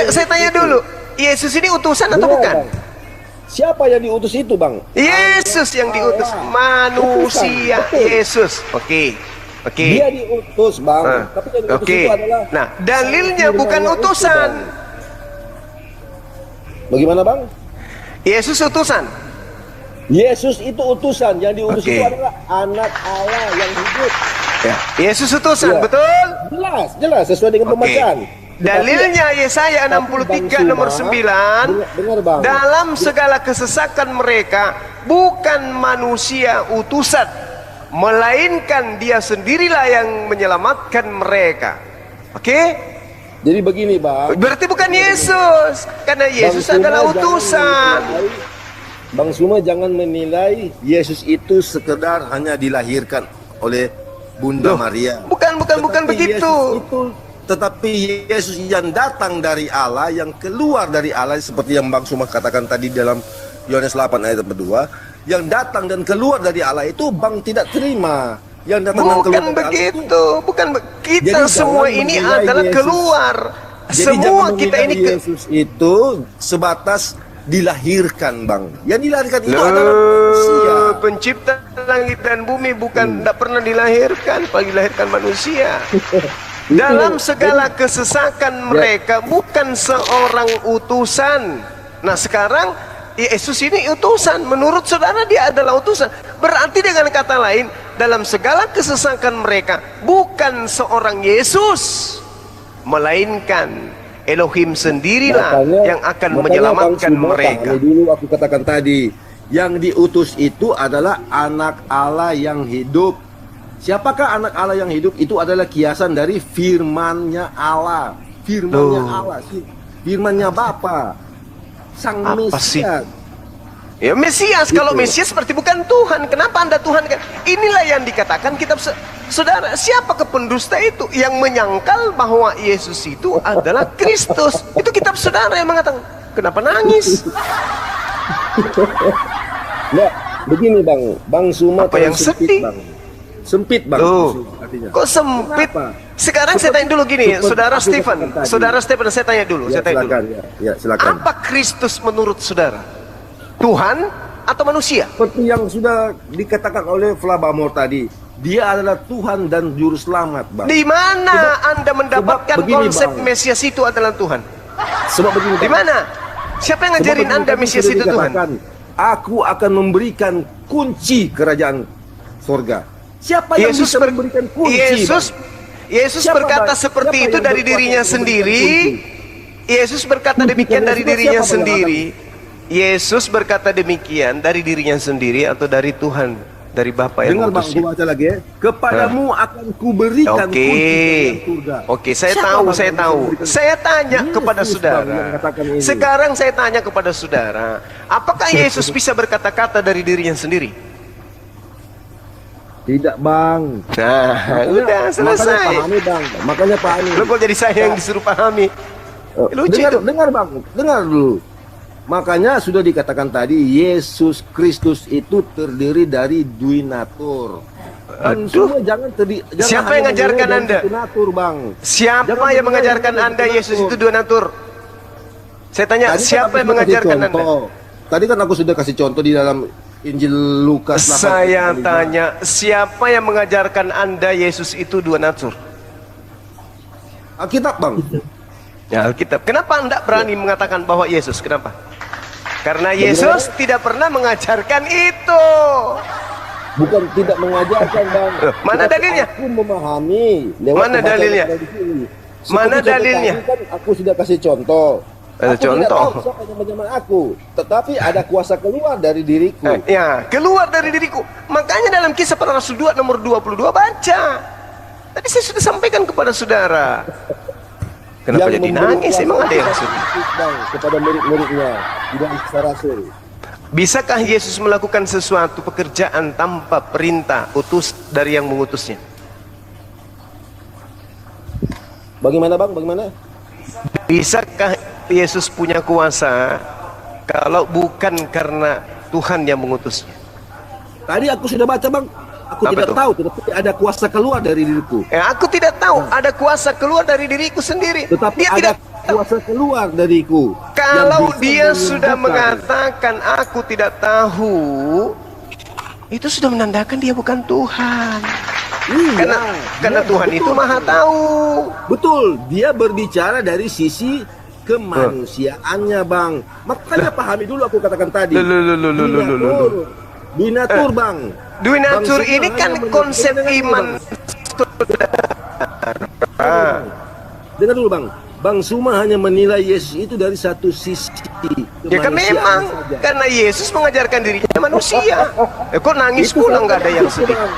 Saya tanya dulu, Yesus ini utusan atau Iya, bukan? Bang. Siapa yang diutus itu, Bang? Yesus yang diutus, manusia Betul. Yesus. Oke. Oke. Dia diutus, Bang. Ah, Tapi yang diutus Oke. itu adalah Nah, dalilnya bukan firman-Nya itu, utusan. Bang. Bagaimana, Bang? Yesus utusan. Yesus itu utusan, yang diutus Oke. itu adalah anak Allah yang hidup. Ya. Yesus utusan, Iya. betul? Jelas sesuai dengan Oke. pembacaan. Dalilnya Yesaya Tapi 63 Bang nomor Suma, 9. dengar, Bang. Dalam segala kesesakan mereka bukan manusia utusan, melainkan dia sendirilah yang menyelamatkan mereka. Oke? Jadi begini, Bang. Berarti bukan Yesus, karena Yesus Bang Suma adalah jangan utusan. Bang Suma jangan menilai Yesus itu sekedar hanya dilahirkan oleh Bunda Loh, Maria. bukan Tetapi begitu. Tetapi Yesus yang datang dari Allah, yang keluar dari Allah, seperti yang Bang Suma katakan tadi dalam Yohanes 8 ayat 2, yang datang dan keluar dari Allah itu Bang tidak terima. Yang datang dan keluar Bukan dari Allah itu, begitu, bukan kita Jadi semua jangan ini menilai adalah Yesus. keluar. jadi Semua jangan kita menilai ini Yesus itu sebatas dilahirkan, Bang. Yang dilahirkan itu adalah manusia. Pencipta langit dan bumi bukan tidak pernah dilahirkan, apalagi dilahirkan manusia. Dalam segala kesesakan mereka bukan seorang utusan. Nah, sekarang Yesus ini utusan. Menurut saudara dia adalah utusan. Berarti dengan kata lain, dalam segala kesesakan mereka bukan seorang Yesus, melainkan Elohim sendirilah yang akan menyelamatkan Bang Suma, mereka. pahami dulu aku katakan tadi, yang diutus itu adalah anak Allah yang hidup. Siapakah anak Allah yang hidup? Itu adalah kiasan dari firman-Nya Allah. Firman-Nya Allah, firman-Nya Bapa, Sang Apa sih? Mesias. Ya Mesias, kalau Gitu. Mesias berarti bukan Tuhan. Kenapa Anda Tuhan? Inilah yang dikatakan kitab saudara. Siapa pendusta itu yang menyangkal bahwa Yesus itu adalah Kristus? Itu kitab saudara yang mengatakan. Kenapa nangis? Nah, begini Bang Suma Apa yang terlalu sempit, sedih? Bang. Sempit, Bang. Loh, Artinya. kok sempit? Kenapa? Sekarang saya tanya dulu gini, Seperti saudara aku Stephen. katakan tadi. Saudara Stephen, saya tanya dulu. Ya, saya tanya silakan, dulu. ya, silakan. Apa Kristus menurut saudara? Tuhan atau manusia? Seperti yang sudah dikatakan oleh Flabamor tadi, dia adalah Tuhan dan Juru Selamat, Bang. Di mana Anda mendapatkan begini, konsep Bang. Mesias itu adalah Tuhan? Sebab begini, Di Bang. mana? Siapa yang Sebab ngajarin begini, Anda tadi Mesias sudah itu Tuhan? dikatakan, aku akan memberikan kunci kerajaan sorga. Siapa yang bisa memberikan kunci? Yesus Siapa, berkata Bang? seperti Siapa itu yang dari berkuasa dirinya untuk sendiri. memberikan Yesus berkata demikian Kunci dari kerajaan dirinya siapa, Bang, yang sendiri. Yesus berkata demikian dari dirinya sendiri atau dari Tuhan, dari Bapa yang Dengar, Bang, mengutusnya? gua baca lagi ya. Kepadamu akan kuberikan kunci kerajaan surga. Oke, saya Siapa, tahu, Bang, saya yang tahu. bisa memberikan? Saya tanya Yesus, kepada Bang, saudara. yang katakan ini. Sekarang saya tanya kepada saudara, apakah Yesus bisa berkata-kata dari dirinya sendiri? Tidak, Bang. Nah, udah Makanya selesai. pahami, Bang. Makanya pahami. Lo kok jadi saya yang disuruh pahami? Lucu dengar, itu. dengar, Bang. Dengar dulu. Makanya sudah dikatakan tadi, Yesus Kristus itu terdiri dari duinatur. Dan Aduh. semua jangan Siapa yang ngajarkan Anda? Natur, Bang. Siapa Jangan yang menilai mengajarkan dengan Anda satu Yesus natur. itu dua natur? Saya tanya, Tadi kan siapa aku yang sudah kasih mengajarkan Anda? contoh. Tadi kan aku sudah kasih contoh di dalam Injil Lukas 8. Saya tanya, siapa yang mengajarkan Anda Yesus itu dua natur? Alkitab, Bang. Ya, Alkitab. Kenapa Anda berani mengatakan bahwa Yesus? Kenapa? Karena Yesus tidak pernah mengajarkan itu. Bukan tidak mengajarkan, Bang. Mana Tetapi dalilnya? Aku memahami. Lewat Mana pembacaan dalilnya? yang ada di sini. Mana Seperti contoh dalilnya? tadi kan aku sudah kasih contoh. Ada Aku tidak contoh. tahu siapa yang menyamar aku, tetapi ada kuasa keluar dari diriku. Ya, keluar dari diriku. Makanya dalam Kisah Para Rasul 2 nomor 22 baca. Tadi saya sudah sampaikan kepada saudara. Kenapa Yang jadi memberi nangis? kuasa Emang ada yang kepada sudah? Yesus, Bang, kepada murid-muridnya di dalam Kisah Rasul. Bisakah Yesus melakukan sesuatu pekerjaan tanpa perintah utus dari yang mengutusnya? Bagaimana Bang? Bagaimana? Bisakah Yesus punya kuasa kalau bukan karena Tuhan yang mengutusnya? Tadi aku sudah baca Bang. Aku Apa tidak tuh? tahu, tetapi ada kuasa keluar dari diriku. Aku tidak tahu ada kuasa keluar dari diriku sendiri. Tetapi Dia ada tidak kuasa keluar dariku. Kalau yang bisa dia sudah menyembuhkan. mengatakan aku tidak tahu, itu sudah menandakan dia bukan Tuhan. Iya, Karena iya, Tuhan betul. itu maha tahu. Betul, dia berbicara dari sisi kemanusiaannya Bang. Makanya pahami dulu aku katakan tadi. Binatur Bang. Dwi natur Bang, ini semua kan hanya konsep mendengar dulu, iman. Bang. Dengar dulu Bang. Bang Suma hanya menilai Yesus itu dari satu sisi. Ya kan kemanusiaan memang saja. karena Yesus mengajarkan dirinya manusia. Kok nangis Itu pula salah nggak ada yang situ, sedih? Bang.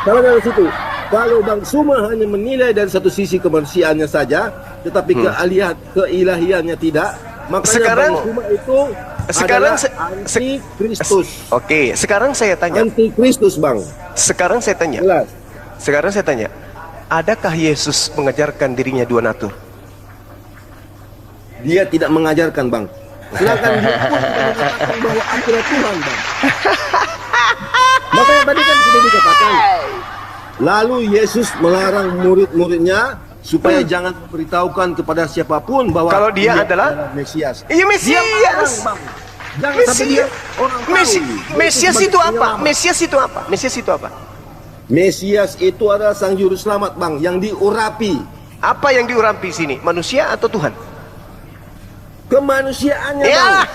Salah dari situ. Kalau Bang Suma hanya menilai dari satu sisi kemanusiaannya saja, tetapi keilahiannya tidak, makanya Sekarang- Bang Suma itu sekarang adalah anti Kristus. Oke, sekarang saya tanya. Anti Kristus Bang. Sekarang saya tanya. Jelas. Sekarang saya tanya. Adakah Yesus mengajarkan dirinya dua natur? Dia tidak mengajarkan Bang. Silakan dia pun tidak mengatakan bahwa akulah Tuhan Bang. Makanya tadi kan sudah dikatakan. Lalu Yesus melarang murid-muridnya supaya jangan memberitahukan kepada siapapun bahwa Kalau dia adalah Mesias. Iya Mesias. Jangan sampai dia orang tahu. Mesias sebagai itu apa? penyelamat. Mesias itu apa? Mesias itu apa? Mesias itu adalah sang juru selamat Bang yang diurapi. Apa yang diurapi sini? Manusia atau Tuhan? Kemanusiaannya Ya. Bang.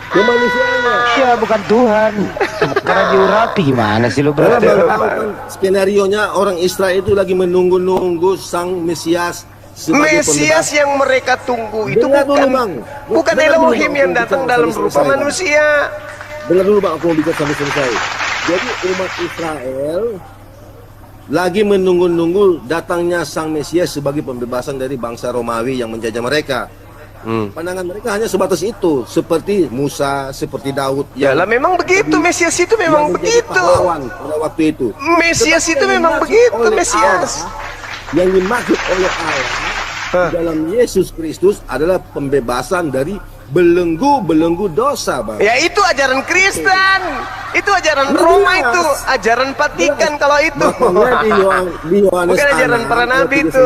Kemanusiaannya. Ya bukan Tuhan. Karena diurapi gimana sih lu Karena berarti? Bang tahu kan skenarionya orang Israel itu lagi menunggu-nunggu sang Mesias sebagai Mesias yang mereka tunggu itu Dengar dulu, bukan Bang. bukan Dengar dulu, Elohim Bang. yang Aku datang bicara dalam sampai rupa selesai, Bang. manusia. Dengar dulu Bang, aku mau bicara sampai selesai. Jadi umat Israel lagi menunggu-nunggu datangnya sang Mesias sebagai pembebasan dari bangsa Romawi yang menjajah mereka. Pandangan mereka hanya sebatas itu, seperti Musa, seperti Daud Ya lah memang begitu, Mesias itu memang yang menjadi begitu. pahlawan pada waktu itu. Mesias Tetapi itu yang memang dimaksud begitu, oleh Mesias. Allah, yang dimaksud oleh Allah di dalam Yesus Kristus adalah pembebasan dari belenggu-belenggu dosa, Bang. Ya itu ajaran Kristen. Itu ajaran Jelas. Roma itu, ajaran Vatikan kalau itu. Makanya di Yohanes Bukan ajaran 6 para ayat nabi 39, itu.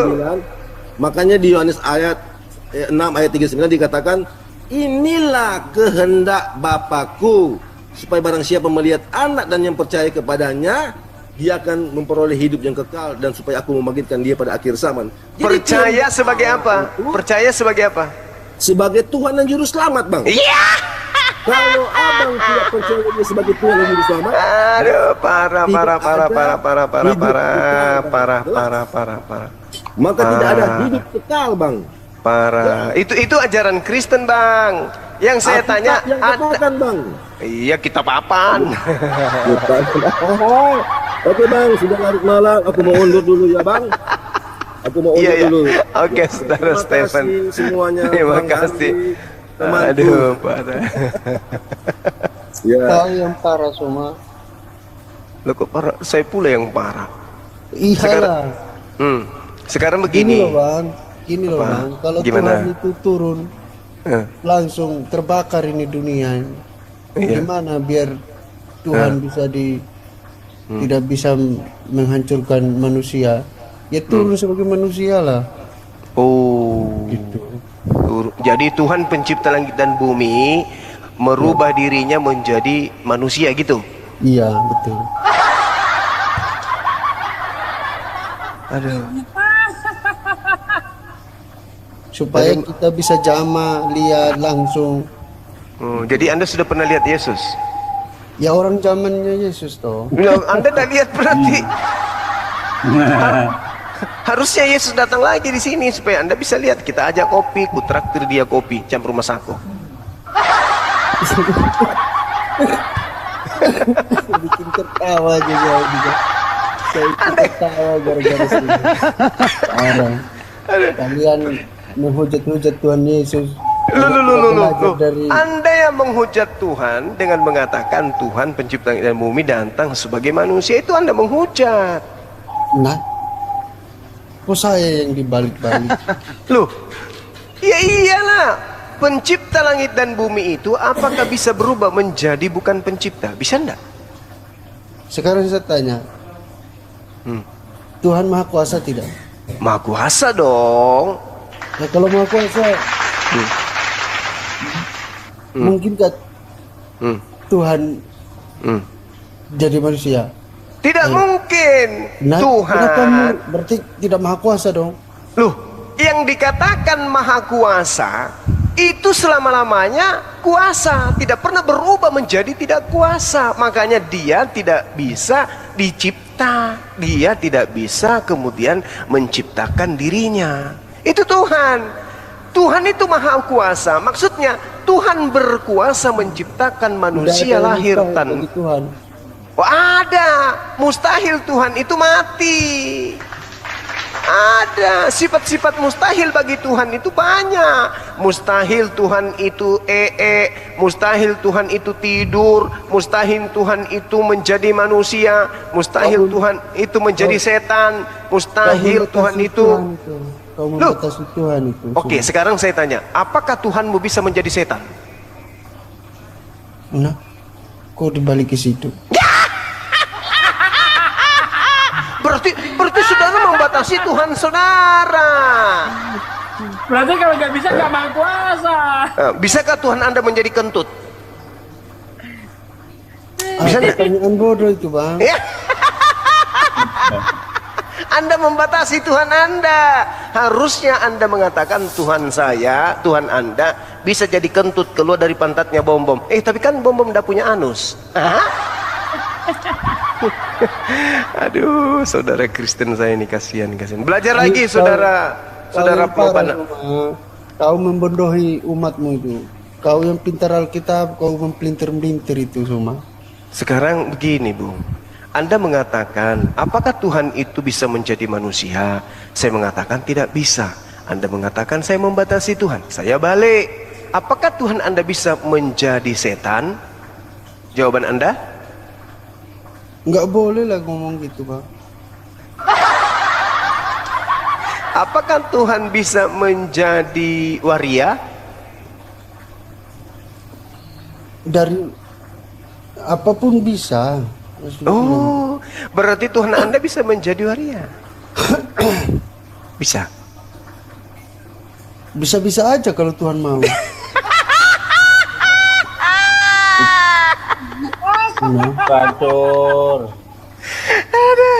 makanya di Yohanes 6 ayat 39 dikatakan, inilah kehendak Bapakku, supaya barang siapa melihat anak dan yang percaya kepadanya, dia akan memperoleh hidup yang kekal, dan supaya aku membangkitkan dia pada akhir zaman. Jadi Percaya kehendak sebagai Allah apa? itu Percaya sebagai apa? sebagai Tuhan dan Juru Selamat, Bang. Iya. Kalau abang tidak percaya dia sebagai Tuhan dan Juru Selamat, Aduh, parah. maka tidak ada hidup kekal, Bang. Parah. Itu ajaran Kristen, Bang. Yang saya Alkitab tanya yang katakan, Bang. Iya, kitab apaan? Oke Bang, sudah larut malam, aku mau undur dulu ya Bang. Aku mau undur Iya, iya. dulu. Oke, Saudara Terima Stephen. kasih semuanya. Terima Bang kasih. Andi, temanku. Aduh, parah. Ya. Kau yang parah semua. Loh, kok parah? Saya pula yang parah. Iyalah. Sekarang Gini begini. loh Bang. Gini loh Apa? Bang. Kalau Gimana? Tuhan itu turun Eh, langsung terbakar ini dunia. Iya. Gimana biar Tuhan bisa tidak bisa menghancurkan manusia? Ya turun sebagai manusia lah. Oh. Gitu. Jadi Tuhan pencipta langit dan bumi merubah dirinya menjadi manusia gitu. Iya betul. Aduh. Supaya kita bisa jama lihat langsung. Jadi Anda sudah pernah lihat Yesus? Ya orang zamannya Yesus toh. Anda tidak lihat berarti. Harusnya Yesus datang lagi di sini supaya Anda bisa lihat. Kita ajak kopi, ku traktir dia kopi campur masako. Bikin tertawa juga. Saya ikut tertawa gara-gara sini. Orang kalian menghujat-hujat Tuhan Yesus. Loh. Dari... Anda yang menghujat Tuhan dengan mengatakan Tuhan pencipta langit dan bumi datang sebagai manusia, itu Anda menghujat. Nah, kok saya yang dibalik-balik? Loh, ya iyalah. Pencipta langit dan bumi itu apakah bisa berubah menjadi bukan pencipta? Bisa enggak? Sekarang saya tanya, Tuhan Maha Kuasa tidak? Maha Kuasa dong. Nah, kalau Maha Kuasa, mungkinkah Tuhan jadi manusia? Tidak mungkin. Nah, kenapa Tuhan berarti tidak Maha Kuasa dong? Loh, yang dikatakan Maha Kuasa itu selama-lamanya kuasa, tidak pernah berubah menjadi tidak kuasa. Makanya dia tidak bisa dicipta, dia tidak bisa kemudian menciptakan dirinya. Itu Tuhan. Tuhan itu Maha Kuasa. Maksudnya Tuhan berkuasa menciptakan manusia lahir tanpa Tuhan. Oh, ada. Mustahil Tuhan itu mati. Ada sifat-sifat mustahil bagi Tuhan itu banyak. Mustahil Tuhan itu mustahil Tuhan itu tidur, mustahil Tuhan itu menjadi manusia, mustahil Tuhan itu menjadi setan, mustahil Tuhan itu. Kau membatasi Tuhan itu. Oke, sekarang saya tanya, apakah Tuhanmu bisa menjadi setan? Nah, kok dibalik ke situ? Berarti saudara membatasi Tuhan saudara. Berarti kalau nggak bisa nggak Maha Kuasa. Bisakah Tuhan Anda menjadi kentut? Bisa pertanyaan bodoh itu, Bang. Ya. Anda membatasi Tuhan Anda. Harusnya Anda mengatakan Tuhan saya, Tuhan Anda bisa jadi kentut keluar dari pantatnya bom-bom. Tapi kan bom-bom udah punya anus. Aduh, saudara Kristen saya ini kasihan. Belajar lagi saudara Probana. Kau membodohi umatmu itu. Kau yang pintar Alkitab, kau mempelintir-melintir itu semua. Sekarang begini, Bung. Anda mengatakan, apakah Tuhan itu bisa menjadi manusia? Saya mengatakan tidak bisa. Anda mengatakan saya membatasi Tuhan. Saya balik. Apakah Tuhan Anda bisa menjadi setan? Jawaban Anda? Nggak boleh lah ngomong gitu, Bang. Apakah Tuhan bisa menjadi waria? Dari apapun bisa. Oh, berarti Tuhan Anda bisa menjadi waria? Bisa. Bisa-bisa aja kalau Tuhan mau. Bacur. Ada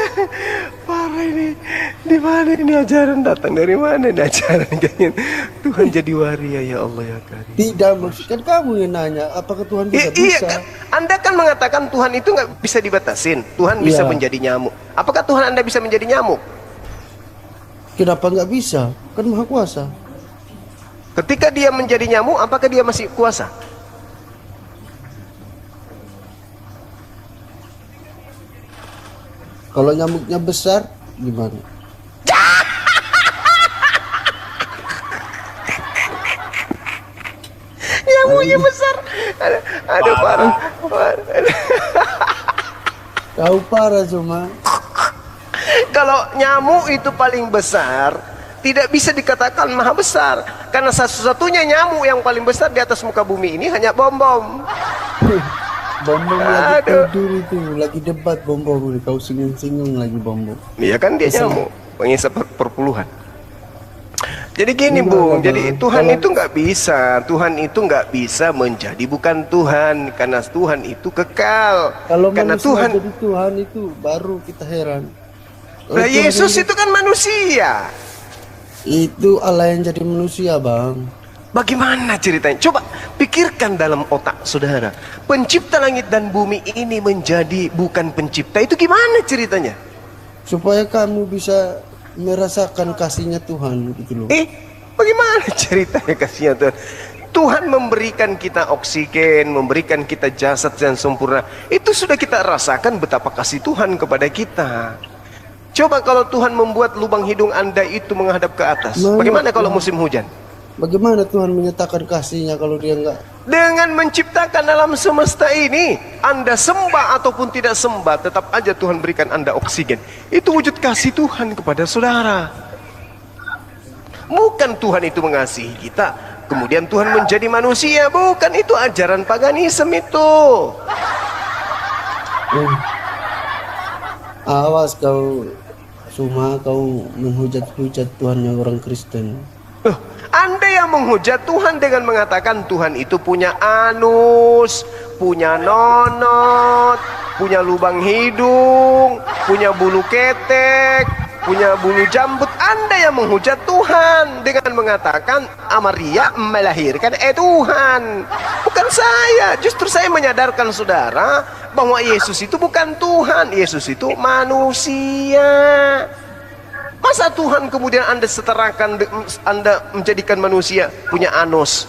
parah ini. Di mana ini ajaran datang dari mana ini ajaran kayaknya Tuhan jadi waria ya Allah ya Karim. Tidak, maksudkan kamu yang nanya apakah Tuhan bisa? Iya, Anda kan mengatakan Tuhan itu nggak bisa dibatasin. Tuhan bisa menjadi nyamuk. Apakah Tuhan Anda bisa menjadi nyamuk? Kenapa nggak bisa? Kan Maha Kuasa. Ketika dia menjadi nyamuk, apakah dia masih kuasa? Kalau nyamuknya besar, gimana? Nyamuknya besar. Ada parah. Kau parah cuma. Kalau nyamuk itu paling besar, tidak bisa dikatakan maha besar. Karena satu-satunya nyamuk yang paling besar di atas muka bumi ini hanya bom-bom. Bom-bom lagi tidur itu, lagi debat bom-bom. Kau singgung-singgung lagi bom-bom. Iya kan dia nyamuk, pengisap perpuluhan. Jadi gini Bung, jadi Tuhan itu nggak bisa, Tuhan itu nggak bisa menjadi bukan Tuhan, karena Tuhan itu kekal. Kalau karena manusia Tuhan jadi Tuhan itu baru kita heran. Nah, Yesus itu kan manusia. Itu Allah yang jadi manusia, Bang. Bagaimana ceritanya? Coba pikirkan dalam otak saudara. Pencipta langit dan bumi ini menjadi bukan pencipta, itu gimana ceritanya? Supaya kamu bisa merasakan kasihnya Tuhan gitu loh. Bagaimana ceritanya kasihnya Tuhan? Tuhan memberikan kita oksigen, memberikan kita jasad yang sempurna. Itu sudah kita rasakan betapa kasih Tuhan kepada kita. Coba kalau Tuhan membuat lubang hidung Anda itu menghadap ke atas, bagaimana kalau musim hujan? Bagaimana Tuhan menyatakan kasihnya kalau dia enggak? Dengan menciptakan alam semesta ini, Anda sembah ataupun tidak sembah, tetap aja Tuhan berikan Anda oksigen. Itu wujud kasih Tuhan kepada saudara. Bukan Tuhan itu mengasihi kita, kemudian Tuhan menjadi manusia. Bukan, itu ajaran paganisme itu. Awas kau, Suma, kau menghujat-hujat Tuhan yang orang Kristen. Anda yang menghujat Tuhan dengan mengatakan Tuhan itu punya anus, punya nonot, punya lubang hidung, punya bulu ketek, punya bulu jambut. Anda yang menghujat Tuhan dengan mengatakan Maria melahirkan Tuhan. Bukan saya. Justru saya menyadarkan saudara bahwa Yesus itu bukan Tuhan. Yesus itu manusia. Masa Tuhan kemudian Anda setarakan, Anda menjadikan manusia punya anus?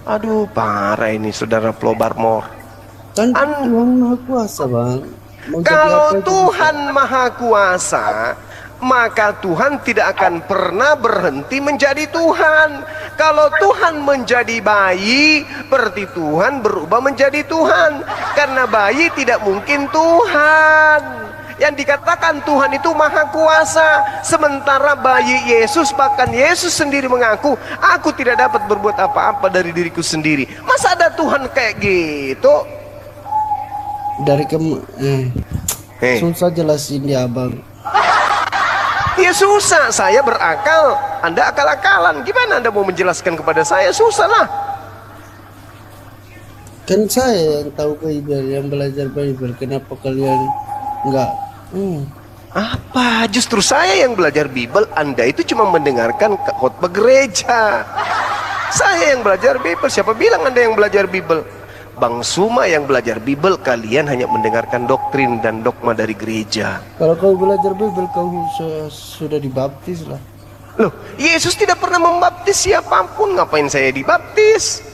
Aduh, parah ini saudara Plobarmor. Kan Tuhan Maha Kuasa, Bang. Kalau Tuhan Maha Kuasa, maka Tuhan tidak akan pernah berhenti menjadi Tuhan. Kalau Tuhan menjadi bayi, berarti Tuhan berubah menjadi Tuhan. Karena bayi tidak mungkin Tuhan. Yang dikatakan Tuhan itu Maha Kuasa. Sementara bayi Yesus, bahkan Yesus sendiri mengaku, aku tidak dapat berbuat apa-apa dari diriku sendiri. Masa ada Tuhan kayak gitu? Dari susah jelasin dia, Bang. Ya susah, saya berakal, Anda akal-akalan. Gimana Anda mau menjelaskan kepada saya? Susah lah. Kan saya yang tahu Bible, yang belajar Bible. Kenapa kalian enggak? Apa? Justru saya yang belajar Bible, Anda itu cuma mendengarkan khotbah gereja. Saya yang belajar Bible. Siapa bilang Anda yang belajar Bible? Bang Suma yang belajar Bible, kalian hanya mendengarkan doktrin dan dogma dari gereja. Kalau kau belajar Bible, kau sudah dibaptis lah. Loh, Yesus tidak pernah membaptis siapapun. Ngapain saya dibaptis?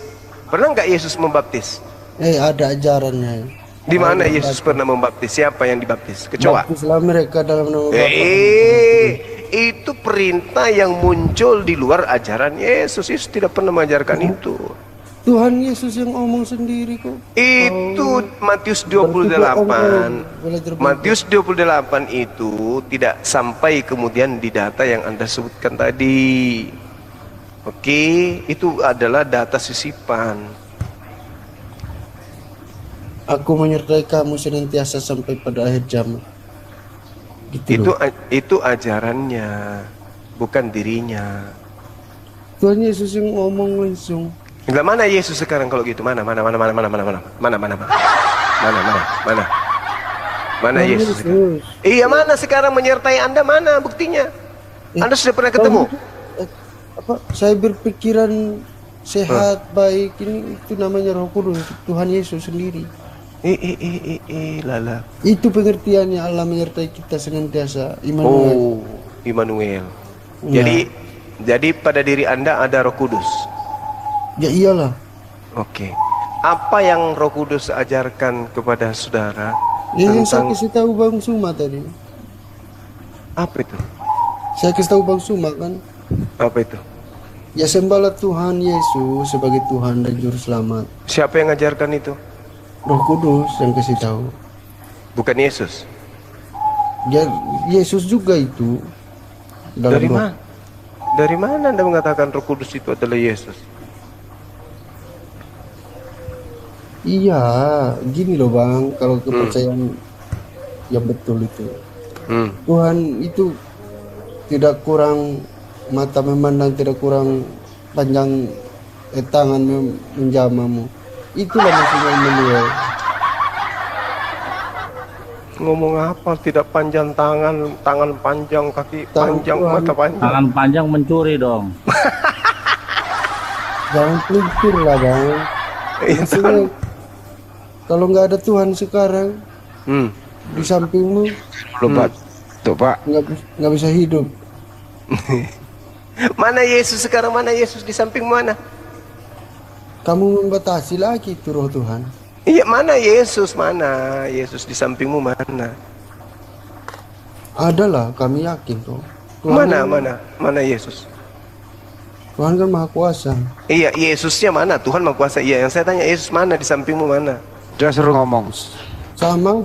Pernah nggak Yesus membaptis? Ada ajarannya. Di mana Yesus pernah membaptis? Siapa yang dibaptis? Kecoa. Baptislah mereka dalam nama Bapa. Itu perintah yang muncul di luar ajaran Yesus. Yesus tidak pernah mengajarkan itu. Tuhan Yesus yang ngomong sendiri kok. Itu Matius 28. Matius 28 itu tidak sampai kemudian di data yang Anda sebutkan tadi. Oke, itu adalah data sisipan. Aku menyertai kamu senantiasa sampai pada akhir zaman. Gitu Itu ajarannya, bukan dirinya. Tuhan Yesus yang ngomong langsung. Mana Yesus sekarang kalau gitu? Mana Yesus? Iya, mana sekarang menyertai Anda? Mana buktinya? Anda sudah pernah ketemu? Saya berpikiran sehat, baik. Ini itu namanya Roh Kudus, Tuhan Yesus sendiri. Lala. Itu pengertiannya Allah menyertai kita senantiasa. Immanuel. Immanuel. Jadi pada diri Anda ada Roh Kudus. Ya iyalah. Oke. Apa yang Roh Kudus ajarkan kepada saudara? Yang saya kasih tahu Bang Suma tadi. Apa itu? Saya kasih tahu Bang Suma kan. Apa itu? Ya sembahlah Tuhan Yesus sebagai Tuhan dan Juru Selamat. Siapa yang ajarkan itu? Roh Kudus yang kasih tahu. Bukan Yesus. Ya Yesus juga itu. Dari mana Anda mengatakan Roh Kudus itu adalah Yesus? Iya, gini loh Bang, kalau kepercayaan yang betul itu. Tuhan itu tidak kurang mata memandang, tidak kurang panjang tangan menjamamu. Itulah maksudnya Immanuel. Ngomong apa? Tidak panjang tangan, tangan panjang, kaki panjang, mata panjang. Tangan panjang mencuri dong. Jangan pelintir lah Bang. Maksudnya, kalau nggak ada Tuhan sekarang di sampingmu, Pak, nggak bisa hidup. Mana Yesus sekarang? Mana Yesus di samping mana? Kamu membatasi lagi itu roh Tuhan. Iya, mana Yesus? Mana Yesus di sampingmu mana? Adalah, kami yakin tuh. Mana Yesus? Tuhan kan maha kuasa. Iya, Yesusnya mana? Tuhan maha kuasa. Iya, yang saya tanya Yesus mana di sampingmu mana? Dia suruh ngomong. Sama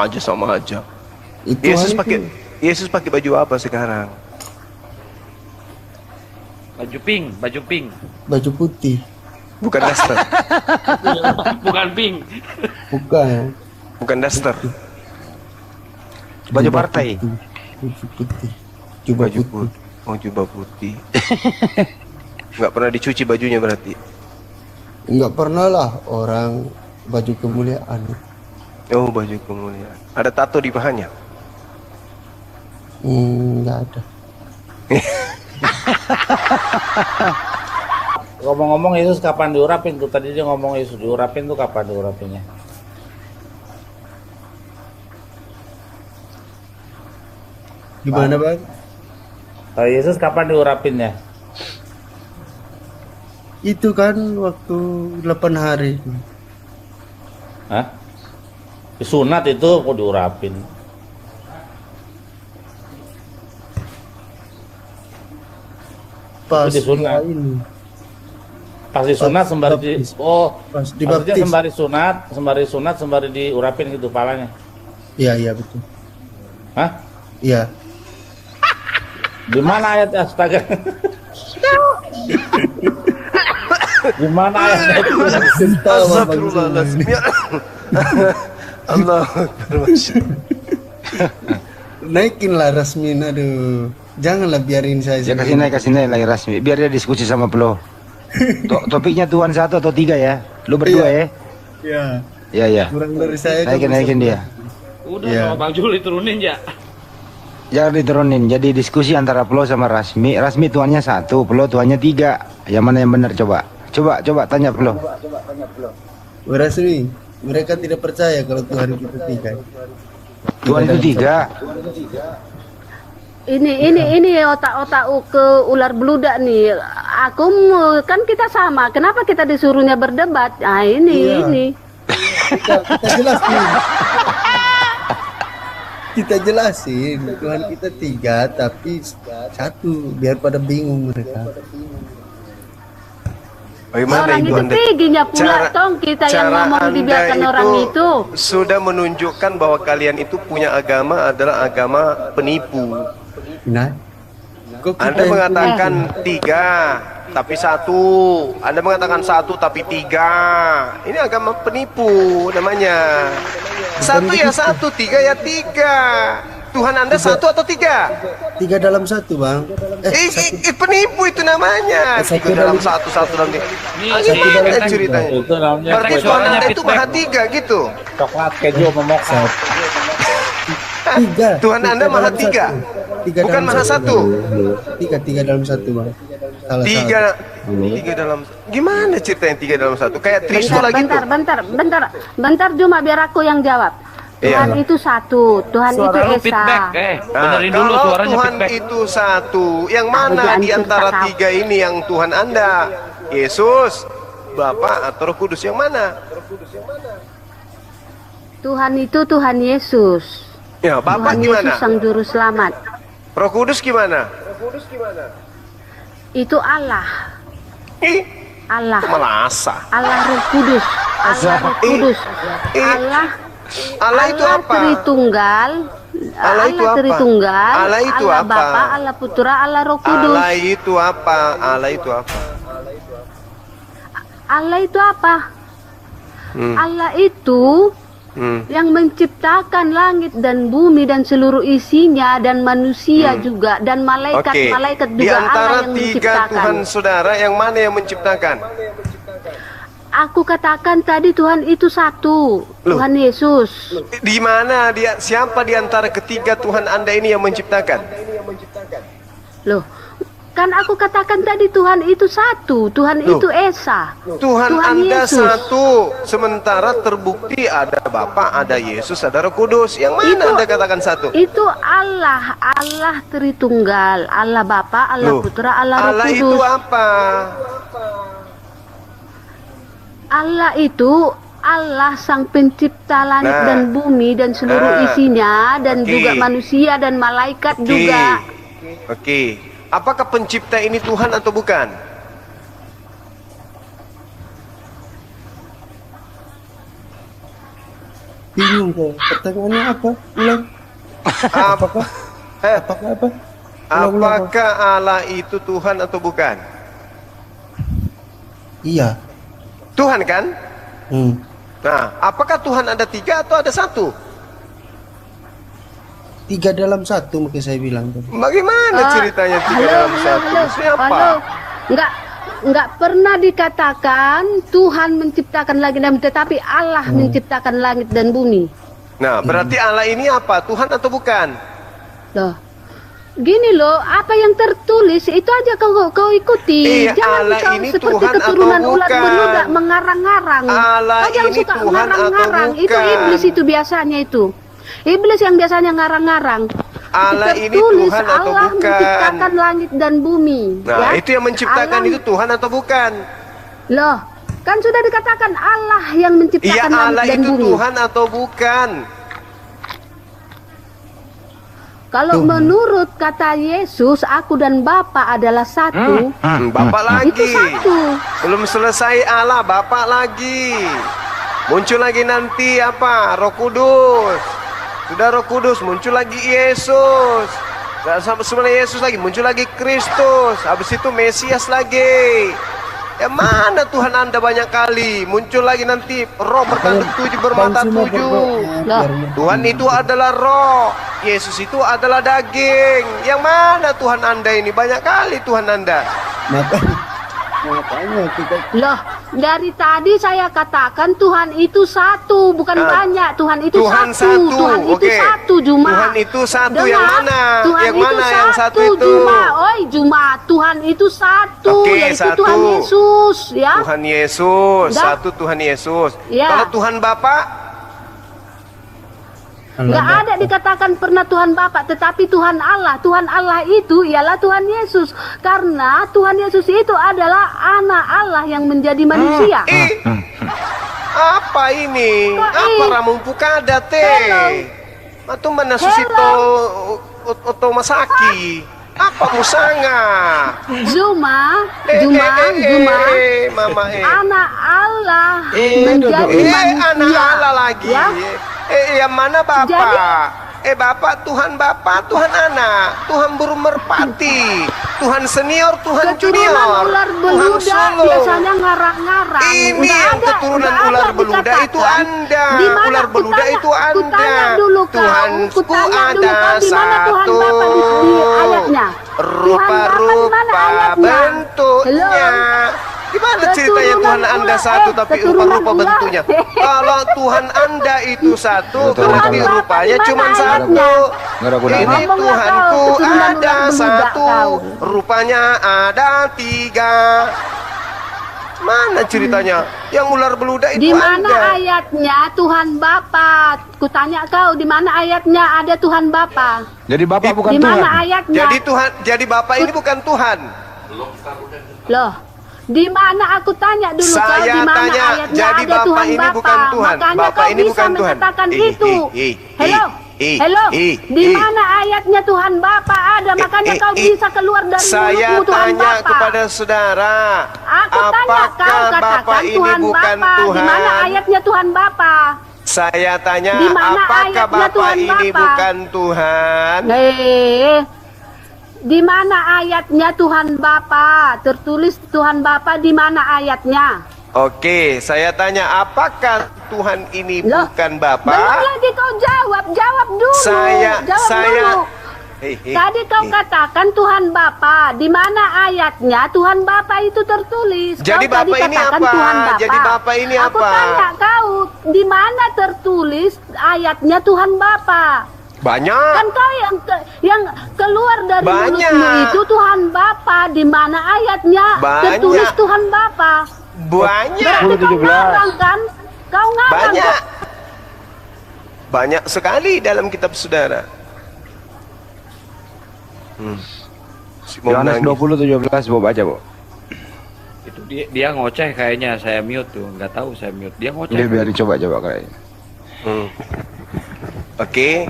aja. Sama aja. Itu Yesus pakai baju apa sekarang? Baju pink. baju putih. Bukan daster. Bukan pink. Bukan daster. Baju partai. Baju putih. Jubah Baju putih. putih. Oh, jubah putih. Nggak pernah dicuci bajunya berarti? Enggak pernah lah orang baju kemuliaan. Oh, baju kemuliaan. Ada tato di pahanya? Enggak ada. Ngomong-ngomong Yesus kapan diurapin tuh? Tadi dia ngomong Yesus diurapin tuh kapan diurapinnya? Gimana Bang? Yesus kapan diurapinnya? Itu kan waktu 8 hari. Hah? Disunat itu kok diurapin? Pas Itu disunat. ini. Pas disunat sembari di Pas maksudnya dibaptis. sembari sunat sembari diurapin gitu palanya. Iya betul. Hah? Iya. Di mana ayatnya astaga? Di mana ayatnya? Astagfirullahaladzim. Ya. Allah. Naikinlah Rasmin, aduh. Janganlah biarin saya. Ya kasih naik lagi Rasmi. Biar dia diskusi sama Plo. Topiknya Tuhan 1 atau 3 ya. Lu berdua ya. Iya. Ya. Kurang dari saya. Naikin dia. Udah Iya. sama Bang Juli turunin ya. Jangan diturunin. Jadi diskusi antara Plo sama Rasmi. Rasmi tuannya 1, Plo tuannya 3. Yang mana yang benar coba? Coba tanya Plo. Rasmi, mereka tidak percaya kalau Tuhan kita 3. Tuhan itu 3. Ini otak-otak ke ular beludak nih. Kan kita sama. Kenapa kita disuruhnya berdebat? Nah ini. Kita jelasin. Kita jelasin Tuhan kita 3 tapi 1 biar pada bingung mereka. Bagaimana Orang itu itu Anda? tingginya pula tong kita yang ngomong Anda dibiarkan orang itu. sudah menunjukkan bahwa kalian itu punya agama adalah agama penipu. Nah, Anda mengatakan 3 tapi 1. Anda mengatakan 1 tapi 3. Ini agama penipu namanya. 1 ya 1, 3 ya 3. Tuhan Anda 1 atau 3? 3 dalam 1 Bang. Penipu itu namanya. 3 dalam 1, 1 dalam 3. Gimana ceritanya? Itu namanya Berarti Tuhan Anda itu maha 3 gitu. coklat keju memoksa. 3. Tuhan Anda maha 3. Bukan maha 1. 3 dalam 1 Bang. Salah. 3 dalam. Gimana ceritanya 3 dalam 1? Kayak Trisula gitu. Bentar cuma biar aku yang jawab. Tuhan itu 1, Tuhan Suara itu lu Esa. feedback. Benerin dulu Kalau suaranya Tuhan feedback. itu 1, yang mana Jangan di antara cerita 3 ini yang Tuhan Anda? Yesus, Bapa atau Roh Kudus, yang mana? Tuhan itu Tuhan Yesus. Ya, Bapa Tuhan gimana? Yesus Sang Juru Selamat. Roh Kudus gimana? Itu Allah. Ih, Allah. malah asa. Allah Roh Kudus. Allah Roh Kudus. Allah itu apa? Tritunggal. Allah itu apa? Tritunggal. Allah itu Allah apa? Bapa, Allah Putra, Allah Roh Kudus. Allah itu apa? Allah itu apa? Allah itu apa? Allah itu yang menciptakan langit dan bumi dan seluruh isinya dan manusia juga dan malaikat-malaikat Di juga antara Allah yang 3 menciptakan. Tuhan saudara, yang mana yang menciptakan? Aku katakan tadi Tuhan itu 1, Tuhan Yesus. Di mana dia? Siapa di antara ketiga Tuhan Anda ini yang menciptakan? Loh, Kan aku katakan tadi Tuhan itu satu, Tuhan Loh. itu Esa. Tuhan Anda Yesus. satu, sementara terbukti ada Bapa, ada Yesus, ada Roh Kudus. Yang mana Anda katakan satu? Itu Allah, Allah Tritunggal, Allah Bapa, Allah Loh, Putra, Allah Roh Allah Kudus. itu apa? Allah itu Allah sang pencipta langit Nah. dan bumi dan seluruh Nah. isinya dan Oke. juga manusia dan malaikat Oke. juga. Oke. Apakah pencipta ini Tuhan atau bukan? Bingung kok. Pertanyaannya apa? Ulang. Apakah Apakah apa? Ulang. apakah Allah itu Tuhan atau bukan? Iya. Tuhan kan? Nah, apakah Tuhan ada 3 atau ada 1? 3 dalam 1 makanya saya bilang tadi. Bagaimana ceritanya 3 dalam 1? Siapa? Halo. Enggak pernah dikatakan Tuhan menciptakan langit dan bumi, tetapi Allah menciptakan langit dan bumi. Nah, berarti Allah ini apa? Tuhan atau bukan? Loh. Gini loh, apa yang tertulis itu aja kau ikuti. Iya, Jangan Allah kau ini seperti Tuhan atau keturunan ulat bukan? beludak mengarang-ngarang. Allah Kau jangan ini suka Tuhan atau ngarang-ngarang. Itu bukan? iblis itu biasanya itu. Iblis yang biasanya ngarang-ngarang. Allah ini Tertulis Tuhan atau Allah bukan? menciptakan langit dan bumi. Nah, ya. itu yang menciptakan Allah- itu Tuhan atau bukan? Loh, kan sudah dikatakan Allah yang Iya, menciptakan Allah langit dan itu bumi. Tuhan atau bukan? Kalau menurut kata Yesus, aku dan Bapa adalah satu. Bapak lagi. Itu satu. Belum selesai Allah, Bapak lagi. Muncul lagi nanti apa? Roh Kudus. Sudah Roh Kudus, muncul lagi Yesus. Dan sebenarnya Yesus lagi, muncul lagi Kristus. Habis itu Mesias lagi. Ya mana Tuhan Anda banyak kali. Muncul lagi nanti roh bertanduk 7 bermata 7. Tuhan itu adalah roh. Yesus itu adalah daging. Yang mana Tuhan Anda ini? Banyak kali Tuhan Anda. Makanya kita Loh, dari tadi saya katakan Tuhan itu satu, bukan Nah, banyak. Tuhan itu Tuhan satu. satu, Tuhan itu oke. satu, Juma. Tuhan itu satu, Dengar, yang mana? Tuhan Yang itu mana yang satu itu? Juma. Oi, Juma. Tuhan itu satu, Oke, yaitu satu. Tuhan Yesus, ya. Tuhan Yesus, Dah. satu Tuhan Yesus. Ya. Kalau Tuhan Bapa, Nggak ada dikatakan pernah Tuhan Bapa, tetapi Tuhan Allah. Tuhan Allah itu ialah Tuhan Yesus. Karena Tuhan Yesus itu adalah anak Allah yang menjadi manusia. apa ini? Apa ramung pukada teh? Atau mana susito otomasaki? Apa musanga? Zuma, Mama anak Allah menjadi manusia. anak Allah lagi. Ya? Yang mana Bapak? Jadi- Bapak, Tuhan Bapak, Tuhan anak, Tuhan burung merpati, Tuhan senior, Tuhan Keturunan junior, ular Tuhan beluda solo. biasanya ngarang-ngarang. Ini Nggak yang ada- keturunan nggak ular ada beluda dikatakan. itu Anda. Di mana? Ular beluda Kutanya- itu Anda. kutanya dulu kau, Tuhanku kutanya dulu ada kau, di mana Tuhan satu. Bapa di ayatnya? Tuhan Bapa di mana Rupa-rupa ayatnya? bentuknya. Hello? Gimana ceritanya Tuhan Keturunan Anda ular, satu tapi keturunan rupa-rupa ular. bentuknya? Kalau Tuhan Anda itu satu, Betul, berarti betul. rupanya Di mana cuma ayatnya? satu. Nggak ada gunanya. Ini Ngomonglah Tuhanku kau, keturunan ada ular beluda satu, kau. rupanya ada 3. Mana ceritanya? Yang ular beluda itu Di mana Anda. ayatnya Tuhan Bapa? Kutanya kau, di mana ayatnya ada Tuhan Bapa? Jadi Bapak bukan Di Tuhan. mana ayatnya? Jadi Bapak ini bukan Tuhan. Loh, di mana aku tanya dulu kau, Saya di mana tanya, ayatnya jadi ada Bapak Tuhan ini Bapa? bukan Tuhan. Makanya Bapak kau ini bisa bukan Tuhan. mengatakan itu. Hello, hello, di mana ayatnya Tuhan Bapa ada? Makanya kau bisa keluar dari Saya mulutmu Tuhan tanya Bapa. kepada saudara, Aku tanya kau apakah katakan Bapak ini Tuhan bukan Bapa. Di Tuhan? mana ayatnya Tuhan Bapa? Saya tanya, Di mana apakah ayatnya Bapak Tuhan ini Bapa? bukan Tuhan? Di mana ayatnya Tuhan Bapa? Tertulis Tuhan Bapa di mana ayatnya? Oke, saya tanya, apakah Tuhan ini Loh, bukan belum Bapak? lagi kau jawab dulu. Jawab dulu. Tadi kau katakan Tuhan Bapa. Di mana ayatnya Tuhan Bapa itu tertulis? Jadi Kau tadi Bapak ini katakan apa? Tuhan Bapa. Jadi Bapak ini Aku apa? tanya kau, di mana tertulis ayatnya Tuhan Bapa? Banyak. Kan kau yang keluar dari Banyak. mulutmu itu Tuhan Bapa, di mana ayatnya Banyak. tertulis Tuhan Bapa. Banyak. Berarti kau ngarang kan? Kau ngarang Banyak. kok. Banyak sekali dalam kitab saudara. Si mau Yohanes nangis. 20:17 Bu baca, Bu. Itu dia ngoceh kayaknya, saya mute tuh, nggak tahu saya mute. Dia ngoceh. Dia biar dicoba-coba kayaknya. Oke.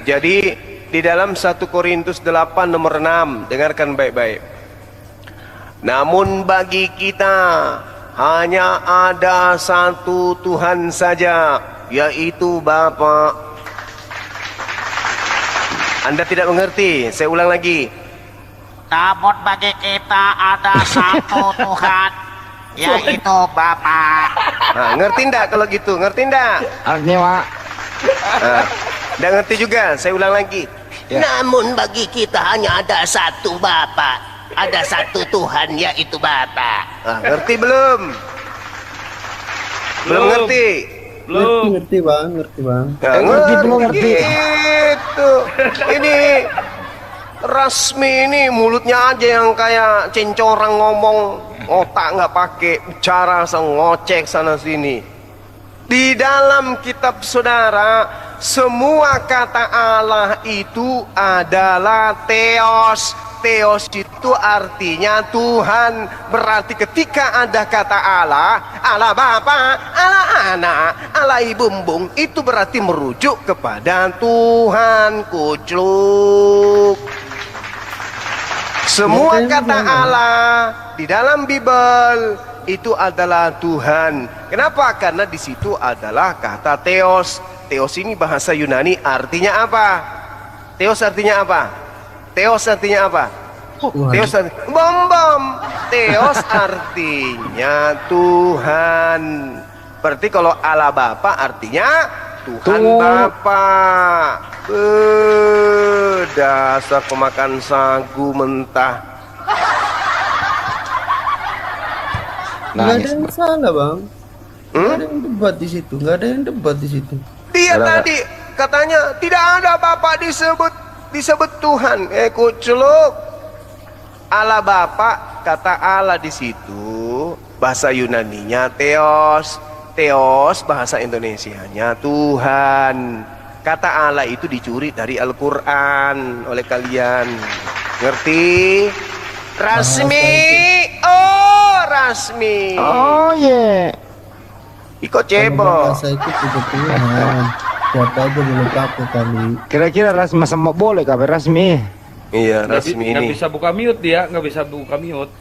Jadi di dalam 1 Korintus 8 nomor 6, dengarkan baik-baik. Namun bagi kita hanya ada satu Tuhan saja, yaitu Bapa. Anda tidak mengerti, saya ulang lagi. Namun bagi kita ada satu Tuhan, yaitu Bapa. Nah, ngerti ndak kalau gitu? Ngerti ndak? Artinya, Pak. Ndak ngerti juga, saya ulang lagi. Namun bagi kita hanya ada satu Bapa, ada satu Tuhan, yaitu Bapa. Nah, ngerti belum? Belum ngerti? Ngerti bang, ngerti bang. Ya, Ngerti belum ngerti? Gitu. Ini Rasmi ini mulutnya aja yang kayak cincorang ngomong, otak nggak pakai, bicara ngocek sana sini. Di dalam kitab saudara, semua kata Allah itu adalah Theos. Theos itu artinya Tuhan. Berarti ketika ada kata Allah, Allah Bapa, Allah Anak, Allah Ibu Bumbung, itu berarti merujuk kepada Tuhan. Kucluk. Semua kata Allah di dalam Bible itu adalah Tuhan. Kenapa? Karena di situ adalah kata Theos. Theos ini bahasa Yunani artinya apa? Theos artinya apa? Theos artinya apa? Theos bom. Theos artinya Tuhan. Berarti kalau Allah Bapa artinya Tuhan Bapa. Dasar pemakan sagu mentah. Nggak ada yang salah bang. Nggak ada yang debat di situ. Nggak ada yang debat di situ. Dia tadi katanya tidak ada Bapa disebut Tuhan. Kuculuk. Allah Bapa, kata Allah di situ bahasa Yunaninya Theos. Theos bahasa Indonesianya Tuhan. Kata Allah itu dicuri dari Al-Quran oleh kalian. Ngerti? Rasmi. Oh, Rasmi. Oh yeah. Iko cebo. Bahasa itu juga Tuhan. Siapa aja boleh pakai kali. Kira-kira Rasmi sama boleh kabar Rasmi? Iya, Rasmi Nggak ini. bisa buka mute dia, nggak bisa buka mute.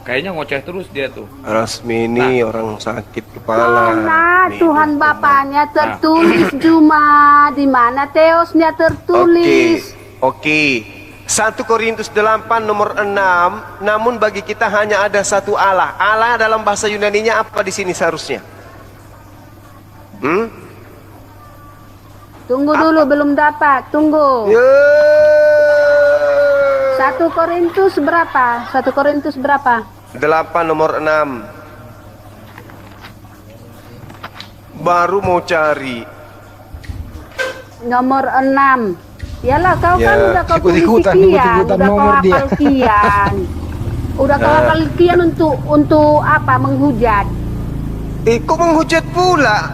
Kayaknya ngoceh terus dia tuh. Rasmi ini orang sakit kepala. Karena Nih. Tuhan Bapaknya tertulis cuma di mana Theosnya tertulis. Oke. 1 Korintus 8 nomor 6. Namun bagi kita hanya ada satu Allah. Allah dalam bahasa Yunaninya apa di sini seharusnya? Tunggu dulu, belum dapat. Tunggu. 1 Korintus berapa? 1 Korintus berapa? 8 nomor 6. Baru mau cari. Nomor 6. Yalah, kau Ya, kan udah kau tulis ikut-ikutan sekian, udah kau nomor dia. hafal sekian. Udah kau hafal sekian untuk apa? Menghujat. Kok menghujat pula?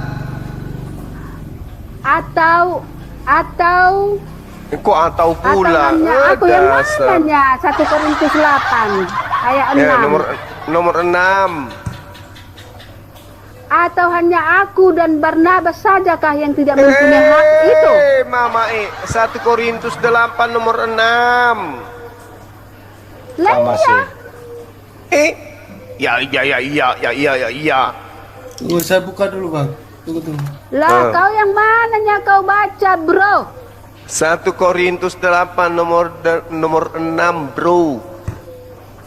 Atau Kok atau pula? hanya aku yang Dasar. mananya? 1 Korintus 8 ayat 6. Ya, nomor 6. Atau hanya aku dan Barnabas sajakah yang tidak mempunyai hak itu? Mama 1 Korintus 8 nomor 6. Lah iya. Iya. Tunggu, saya buka dulu bang. Tunggu. Lah kau yang mananya kau baca, bro? 1 Korintus 8 nomor 6, bro.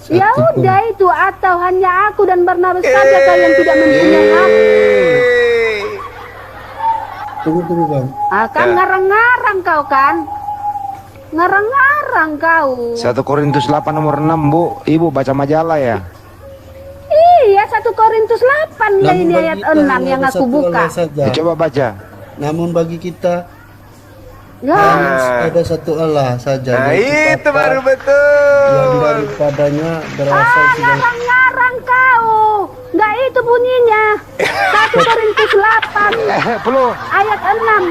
Ya udah itu, atau hanya aku dan Barnabas sajakah yang tidak mempunyai hak? Tunggu bang. Kan ngarang-ngarang kau kan? Ngarang-ngarang kau. 1 Korintus 8 nomor 6 Bu. Ibu baca majalah ya? Iya, 1 Korintus 8 ya, ini bagi ayat kita 6 yang ada aku satu buka. Allah saja. Ya, coba baca. Namun bagi kita Ada satu Allah saja. Nah, itu Bapa baru betul. yang daripadanya berasal segala. Ngarang-ngarang kau. Enggak itu bunyinya. 1 Korintus 8 ayat 6.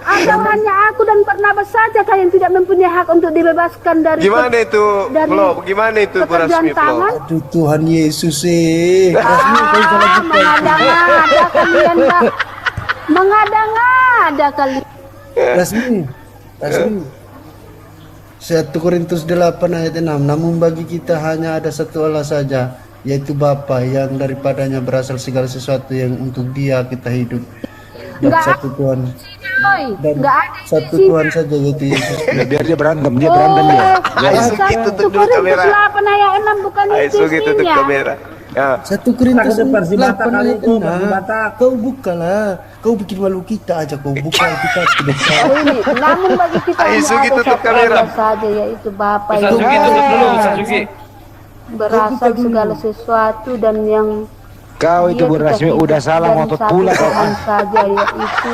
Atau hanya aku dan Barnabas saja yang tidak mempunyai hak untuk dibebaskan dari Gimana itu, Flo? Gimana itu, Bu Rasmi, Flo? Aduh Tuhan Yesus mengada-ngada kalian, Pak. Mengada-ngada kalian. Rasmi 1 Korintus 8 ayat 6. Namun bagi kita hanya ada satu Allah saja, yaitu Bapa yang daripadanya berasal segala sesuatu yang untuk Dia kita hidup. Dan satu Tuhan. Dan satu Tuhan saja, yaitu Yesus. Biar dia berantem dia. Sugi tutup dulu kamera. 8 ayat 6 bukan itu Sugi tutup kamera. Ya. 1 Korintus 8 ayat 6. Kau bukalah. Kau bikin malu kita aja, kau buka kita sudah. Namun bagi kita hanya ada satu Allah saja, yaitu Bapa yang berasal segala sesuatu dan yang kau itu Bu Rasmi udah salah ngotot pula kau. Saja yaitu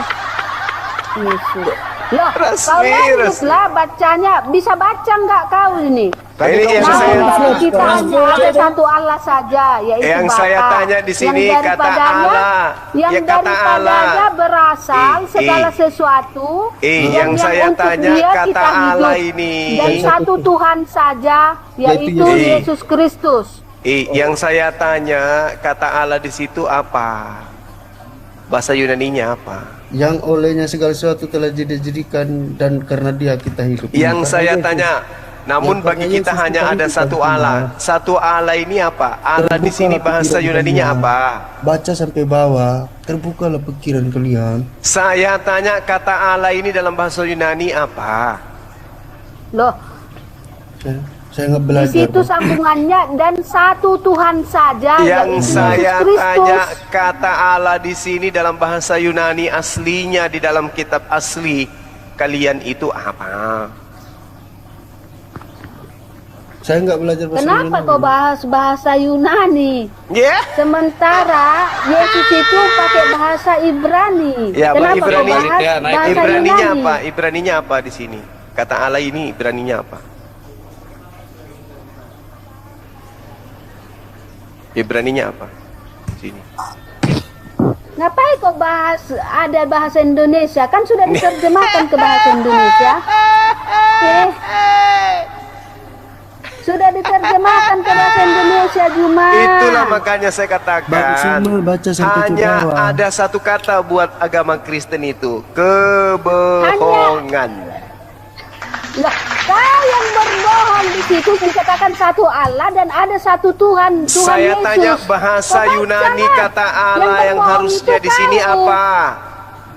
Yesus. Loh, kau lanjutlah bacanya. Bisa baca nggak kau ini? Ini yang bagi kita hanya ada satu Allah saja, yaitu yang Bapa. saya tanya di sini kata Allah. Yang ya kata daripadanya berasal segala sesuatu. Yang saya tanya kata Allah ini. Dan satu Tuhan saja, yaitu Yesus Kristus. Yang saya tanya kata Allah di situ apa? Bahasa Yunaninya apa? Yang olehnya segala sesuatu telah dijadikan dan karena Dia kita hidup. Yang saya tanya, namun bagi kita hanya ada satu Allah. Satu Allah ini apa? Allah di sini bahasa Yunaninya apa? Baca sampai bawah, terbukalah pikiran kalian. Saya tanya kata Allah ini dalam bahasa Yunani apa? Loh, saya nggak belajar. di situ sambungannya dan satu Tuhan saja. Yang saya tanya kata Allah di sini dalam bahasa Yunani aslinya di dalam kitab asli kalian itu apa? Saya nggak belajar bahasa Kenapa Yunani. kau bahas bahasa Yunani? Yeah. Sementara Yesus itu pakai bahasa Ibrani. Ya, Kenapa Ibrani, kau bahas bahasa Ibraninya Yunani? apa? Ibraninya apa di sini? Kata Allah ini Ibraninya apa? Ibraninya apa? Sini. Ngapain kau bahas ada bahasa Indonesia? Kan sudah diterjemahkan ke bahasa Indonesia. Sudah diterjemahkan ke bahasa Indonesia, Juma. Itulah makanya saya katakan baca hanya ada satu kata buat agama Kristen itu, kebohongan. Enggak, kau yang berbohong di situ dikatakan satu Allah dan ada satu Tuhan, Tuhan Saya Yesus. tanya bahasa Yunani kata Allah yang harusnya di sini apa?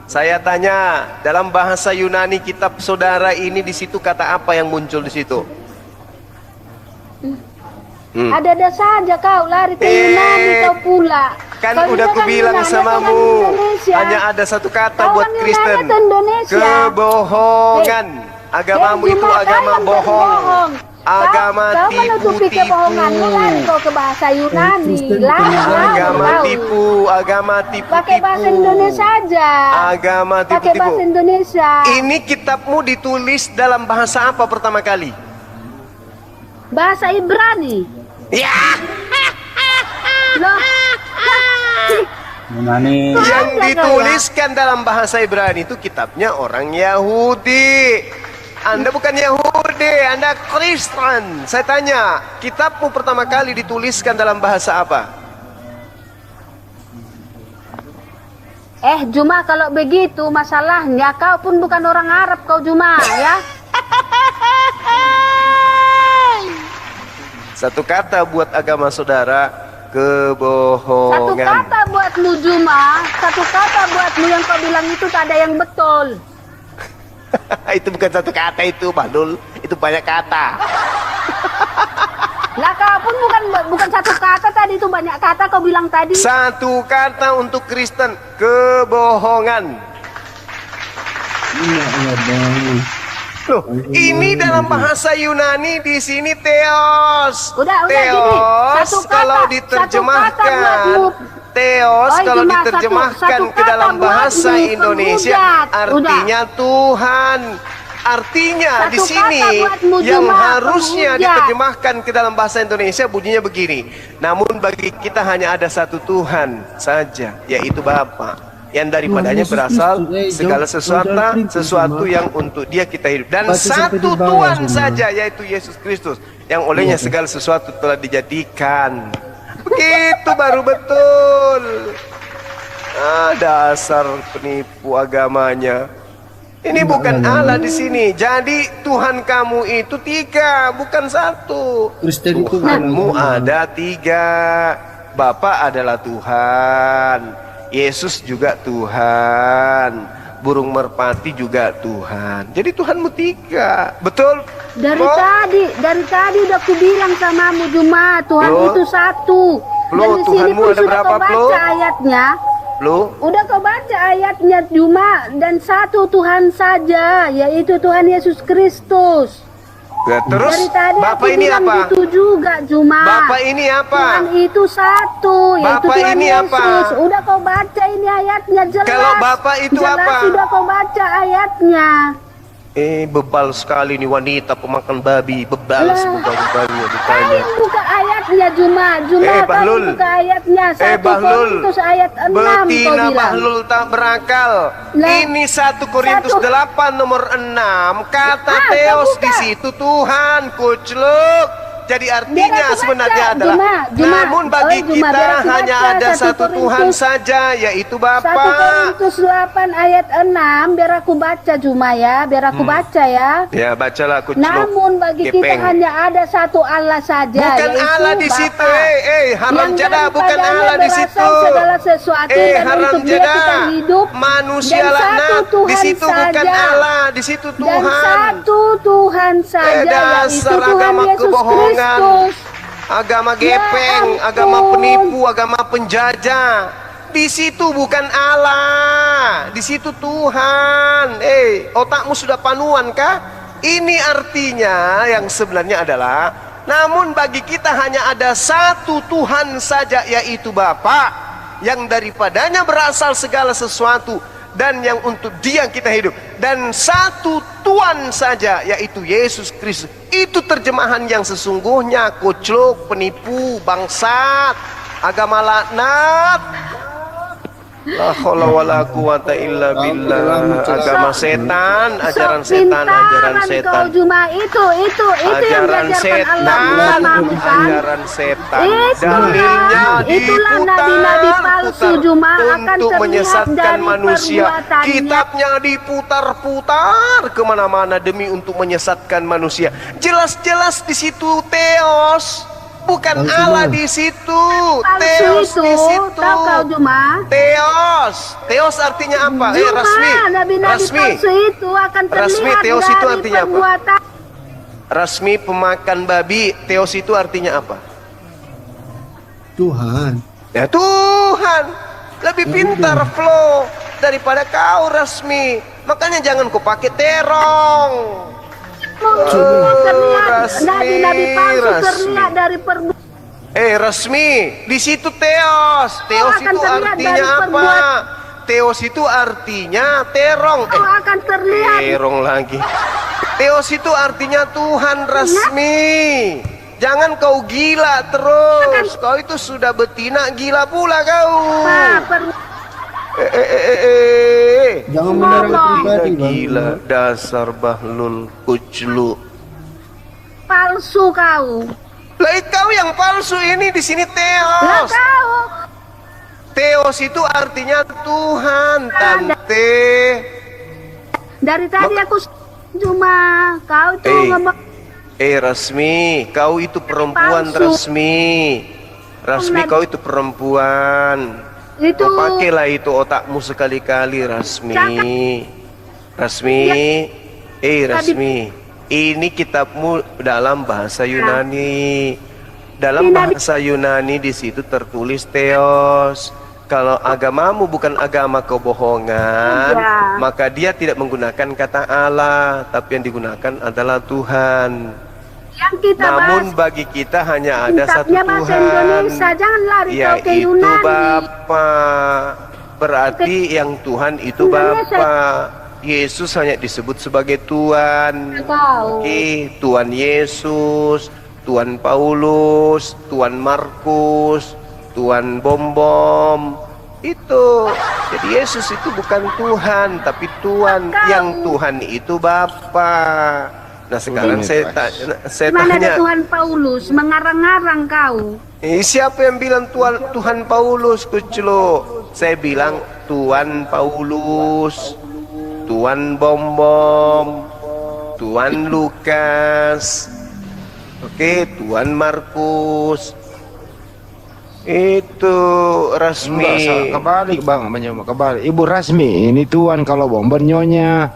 Saya tanya dalam bahasa Yunani kitab saudara ini di situ kata apa yang muncul di situ? Ada saja kau lari ke Yunani kau pula. Kan kau udah aku bilang samamu, hanya ada satu kata buat Kristen, kebohongan. Agamamu itu agama bohong, agama tipu-tipu. Kau ke bahasa Yunani, agama tipu-tipu. Pakai bahasa Indonesia saja. Agama tipu-tipu. Pakai bahasa Indonesia. Ini kitabmu ditulis dalam bahasa apa pertama kali? Bahasa Ibrani. Ya. Loh. Yang dituliskan dalam bahasa Ibrani itu kitabnya orang Yahudi. Anda bukan Yahudi, Anda Kristen. Saya tanya, kitabmu pertama kali dituliskan dalam bahasa apa? Juma, kalau begitu masalahnya kau pun bukan orang Arab kau, Juma, ya. Satu kata buat agama saudara, kebohongan. Satu kata buatmu, Juma. Satu kata buatmu yang kau bilang itu tak ada yang betul. Itu bukan satu kata itu, Badul. Itu banyak kata. Lah kau pun bukan satu kata tadi, itu banyak kata kau bilang tadi. Satu kata untuk Kristen, kebohongan. Loh, ini dalam bahasa Yunani di sini teos. Udah teos gini. Satu kata, kalau diterjemahkan. Theos Oh, kalau cuma diterjemahkan satu ke dalam kata buat bahasa Indonesia dipermudah. artinya Tuhan. Artinya Satu di sini kata buatmu yang cuma harusnya penghujat. diterjemahkan ke dalam bahasa Indonesia bunyinya begini. Namun bagi kita hanya ada satu Tuhan saja, yaitu Bapa, yang daripadanya berasal segala sesuatu yang untuk Dia kita hidup, dan satu Tuhan saja, yaitu Yesus Kristus, yang olehnya segala sesuatu telah dijadikan. Begitu baru betul. Dasar penipu agamanya. Ini bukan Allah di sini. Jadi Tuhan kamu itu 3, bukan 1. Tuhanmu ada 3. Bapa adalah Tuhan, Yesus juga Tuhan, burung merpati juga Tuhan. Jadi Tuhanmu 3, betul? Dari tadi udah aku bilang samamu Juma, Tuhan itu 1. Dan di sini Tuhanmu pun ada sudah berapa, kau baca ayatnya. Udah kau baca ayatnya Juma, dan 1 Tuhan saja, yaitu Tuhan Yesus Kristus. Ya, terus dari tadi Bapak aku ini bilang apa? Gitu juga Juma. Bapak ini apa? Tuhan itu 1, yaitu Bapak Tuhan ini Yesus. apa? Udah kau baca ini ayatnya jelas. Kalau Bapak itu jelas apa? Sudah kau baca ayatnya. Bebal sekali nih wanita pemakan babi, bebal sebagainya ditanya. Kalian buka ayatnya Juma, Bahlul. kalian buka ayatnya 1 Bahlul. Korintus ayat 6 Betina kau bilang. Bahlul tak berakal. Ini 1 Korintus 8 nomor 6. Kata Theos di situ Tuhan, kucluk. Jadi artinya sebenarnya adalah namun bagi kita hanya ada satu Tuhan saja, yaitu Bapa. 1 Korintus 8 ayat 6, biar aku baca Juma ya, biar aku baca ya. Ya, bacalah kucluk. Namun bagi kita hanya ada satu Allah saja. Bukan yaitu Allah di situ. Haram yang jadah, bukan Allah di situ. Segala sesuatu dan haram untuk Dia kita jadah. hidup. Manusia Dan laknat. satu Tuhan Di situ bukan saja. Allah, di situ Dan Tuhan. satu Tuhan saja, yaitu Dasar Tuhan agama Yesus kebohongan, Kristus. agama gepeng, agama penipu, agama penjajah. Di situ bukan Allah, di situ Tuhan. Otakmu sudah panuan kah? Ini artinya yang sebenarnya adalah, namun bagi kita hanya ada satu Tuhan saja, yaitu Bapa, yang daripadanya berasal segala sesuatu, dan yang untuk Dia kita hidup, dan satu Tuhan saja, yaitu Yesus Kristus. Itu terjemahan yang sesungguhnya. Kucluk, penipu, bangsat, agama laknat, la haula wala quwata illa billah, agama setan, ajaran setan, ajaran setan. Kau Juma itu yang Ajaran diajarkan Allah Muhammad kan? ajaran setan. Itulah nabi-nabi palsu Juma akan untuk terlihat menyesatkan dari manusia. perbuatannya. Kitabnya diputar-putar kemana-mana demi untuk menyesatkan manusia. Jelas-jelas di situ Theos, bukan Allah di situ. Theos di situ. Tahu kau Juma? Theos artinya apa? Juma, Rasmi. nabi-nabi palsu itu akan terlihat Rasmi, Theos itu dari artinya apa? perbuatan. Rasmi pemakan babi. Theos itu artinya apa? Tuhan. Ya Tuhan. Lebih pintar flow daripada kau Rasmi. Makanya jangan kau pakai terong. Nabi-nabi palsu terlihat dari perbuatan. Rasmi, di situ Theos. Theos itu artinya apa? Theos itu artinya terong. Akan terlihat. Terong lagi. Theos itu artinya Tuhan, Rasmi. Jangan kau gila terus. Kau itu sudah betina, gila pula kau. Jangan menyerang pribadi, Bang. Gila, dasar Bahlul, kuclu. Palsu kau. Lah kau yang palsu ini, di sini Theos. Lah kau. Theos itu artinya Tuhan, tante. Dari tadi aku cuma kau tuh ngomong. Rasmi, kau itu perempuan, Rasmi. Rasmi, kau itu perempuan. Itu. Kau pakailah itu otakmu sekali-kali, Rasmi. Rasmi, Rasmi. Ini kitabmu dalam bahasa Yunani. Dalam bahasa Yunani di situ tertulis Theos. Kalau agamamu bukan agama kebohongan, maka dia tidak menggunakan kata Allah, tapi yang digunakan adalah Tuhan. Yang kita Namun bahas bagi kita hanya ada satu kitabnya bahasa Indonesia, Tuhan, jangan lari kau ke yaitu Yunani. Bapa. Berarti yang Tuhan itu Bapa. Yesus hanya disebut sebagai Tuhan. Oke, Tuhan Yesus, Tuhan Paulus, Tuhan Markus, Tuhan Bom-Bom. Itu. Jadi Yesus itu bukan Tuhan, tapi Tuhan. Yang Tuhan itu Bapa. Nah sekarang saya Mana ada tanya, Tuhan Paulus mengarang-arang kau? siapa yang bilang Tuhan Paulus, Kuclo? Saya bilang Tuhan Paulus, Tuhan Bom-Bom, Tuhan Lukas, oke, Tuhan Markus. Itu resmi. Kebalik Bang, kebalik. Ibu Rasmi, ini Tuhan, kalau Bomber nyonya.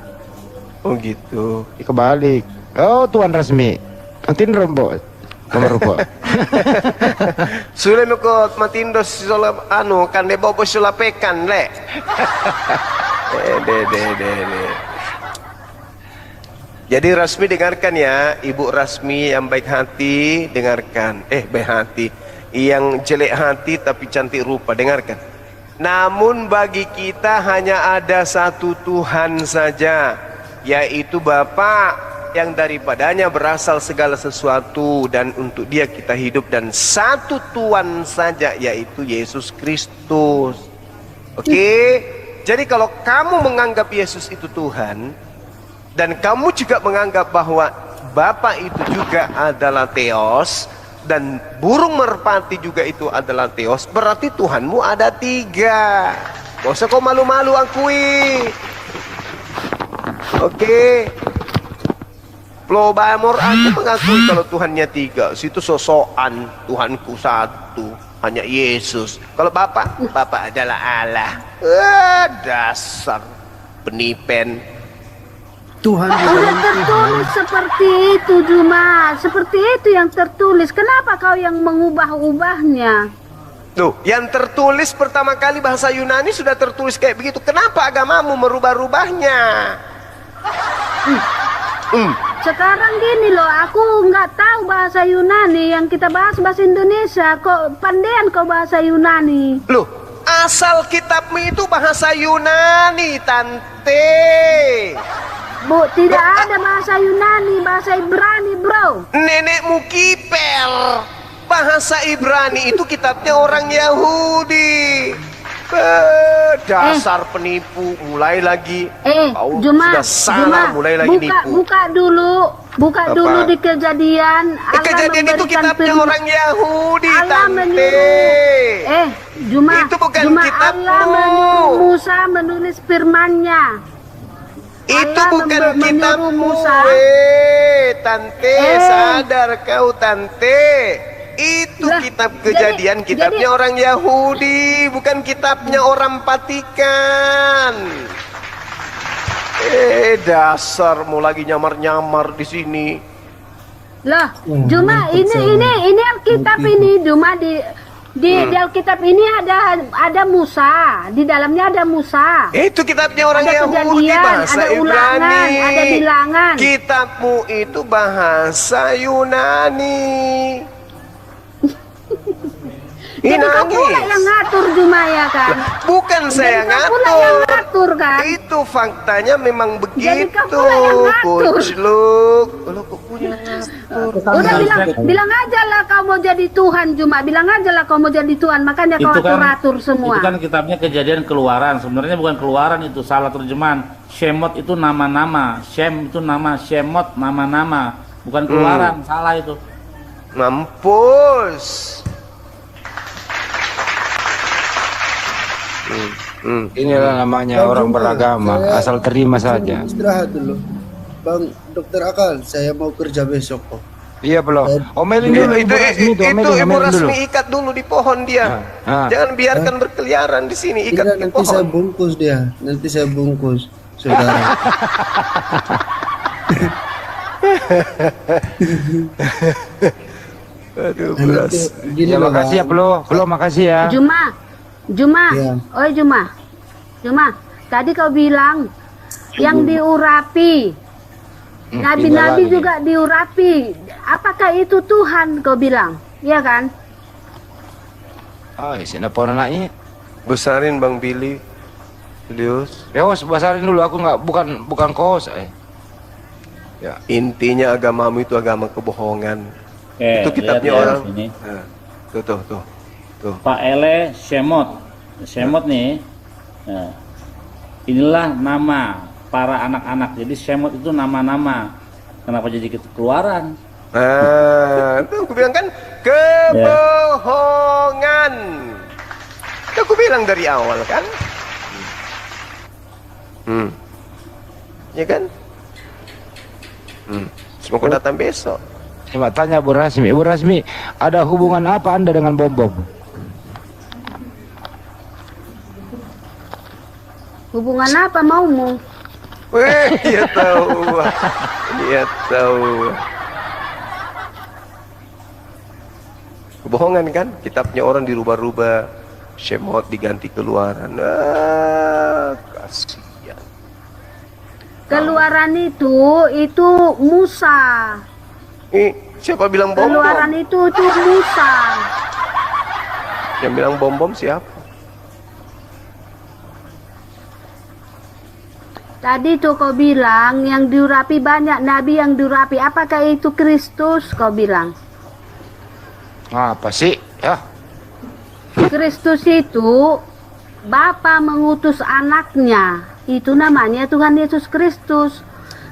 Oh gitu. Kebalik. Oh, Tuhan Rasmi. Antin rombo. Nomor rupa. Sudah meko matindo sola kan de bobo sola pekan le. De. Jadi Rasmi dengarkan ya, Ibu Rasmi yang baik hati dengarkan. Baik hati. Yang jelek hati tapi cantik rupa dengarkan. Namun bagi kita hanya ada satu Tuhan saja, yaitu Bapa, yang daripadanya berasal segala sesuatu dan untuk Dia kita hidup, dan satu Tuhan saja yaitu Yesus Kristus. Oke? Jadi kalau kamu menganggap Yesus itu Tuhan dan kamu juga menganggap bahwa Bapa itu juga adalah Theos dan burung merpati juga itu adalah Theos, berarti Tuhanmu ada 3. Gak usah kau malu-malu akui. Oke. Plobamor aku mengakui kalau Tuhannya 3. Situ sosokan, Tuhanku 1, hanya Yesus. Kalau Bapa adalah Allah. Dasar penipen. Tuhan Udah tertulis seperti itu, Juma. Seperti itu yang tertulis. Kenapa kau yang mengubah-ubahnya? Tuh, yang tertulis pertama kali bahasa Yunani sudah tertulis kayak begitu. Kenapa agamamu merubah-rubahnya? Sekarang gini loh, aku nggak tahu bahasa Yunani. Yang kita bahas bahasa Indonesia. Kok pandean kau bahasa Yunani? Loh, asal kitabmu itu bahasa Yunani, Tante. Bu, tidak ada bahasa Yunani, bahasa Ibrani, bro. Nenekmu kiper. Bahasa Ibrani itu kitabnya orang Yahudi. Dasar penipu, mulai lagi. Kau Juma, sudah salah, mulai lagi nipu. Buka dulu di Kejadian. Kejadian itu kitabnya orang Yahudi, Tante. Juma, itu bukan kitabmu. Allah menyuruh Musa menulis firman-Nya. Itu bukan kitabmu, Tante. Sadar kau, Tante. Itu kitab Kejadian, kitabnya orang Yahudi, bukan kitabnya orang Vatikan. Dasar mau lagi nyamar-nyamar di sini. Lah, Juma, ini Alkitab ini, Juma di Alkitab ini ada Musa, di dalamnya ada Musa. Itu kitabnya orang Yahudi, bahasa ada ulangan, Ibrani. ada bilangan. Kitabmu itu bahasa Yunani. Jadi kau pula yang ngatur, Juma, ya kan? Bukan saya ngatur. Yang ngatur kan? Itu faktanya memang begitu. Jadi kau pula yang ngatur. Kucluk. Kalau kau punya ngatur. Udah bilang aja lah kau mau jadi Tuhan, Juma. Bilang aja lah kau mau jadi Tuhan. Makanya kau atur-atur semua. Itu kan kitabnya Kejadian Keluaran. Sebenarnya bukan Keluaran, itu salah terjemahan. Shemot itu nama-nama. Shem itu nama. Shemot nama-nama. Bukan Keluaran, salah itu. Mampus. Inilah namanya orang beragama, asal terima saja. Istirahat dulu, Bang Dokter Akal. Saya mau kerja besok kok. Iya belum. Omelin dulu itu Ibu Rasmi ikat dulu di pohon dia. Jangan biarkan berkeliaran di sini, ikat di pohon. Nanti saya bungkus dia. Nanti saya bungkus, saudara. Aduh, beras. Ya, makasih ya, Plo, makasih ya. Juma, Ya. Oi Juma, tadi kau bilang yang diurapi Nabi-nabi juga diurapi. Apakah itu Tuhan kau bilang? Iya kan? Oh, isi apa anaknya? Besarin Bang Billy. Julius. Yos, besarin dulu, aku nggak bukan kos. Ya, intinya agamamu itu agama kebohongan. Itu kitabnya lihat orang. Ini. Nah, tuh. Pak Ele Shemot nih. Nah, inilah nama para anak-anak. Jadi Shemot itu nama-nama. Kenapa jadi keluaran? Nah, itu aku bilang kan kebohongan. Itu aku bilang dari awal kan. Ya kan? Semoga datang besok. Coba tanya Bu Rasmi. Bu Rasmi, ada hubungan apa Anda dengan bom-bom? Hubungan apa maumu? Wih, dia tahu. Dia tahu. Kebohongan kan? Kitabnya orang dirubah-rubah. Shemot diganti keluaran. Kasihan. Keluaran itu Musa. Siapa bilang bom-bom? Keluaran itu Musa. Yang bilang bom-bom siapa? Tadi tuh kau bilang yang diurapi banyak nabi yang diurapi. Apakah itu Kristus kau bilang? Apa sih? Ya. Kristus itu Bapa mengutus anaknya. Itu namanya Tuhan Yesus Kristus.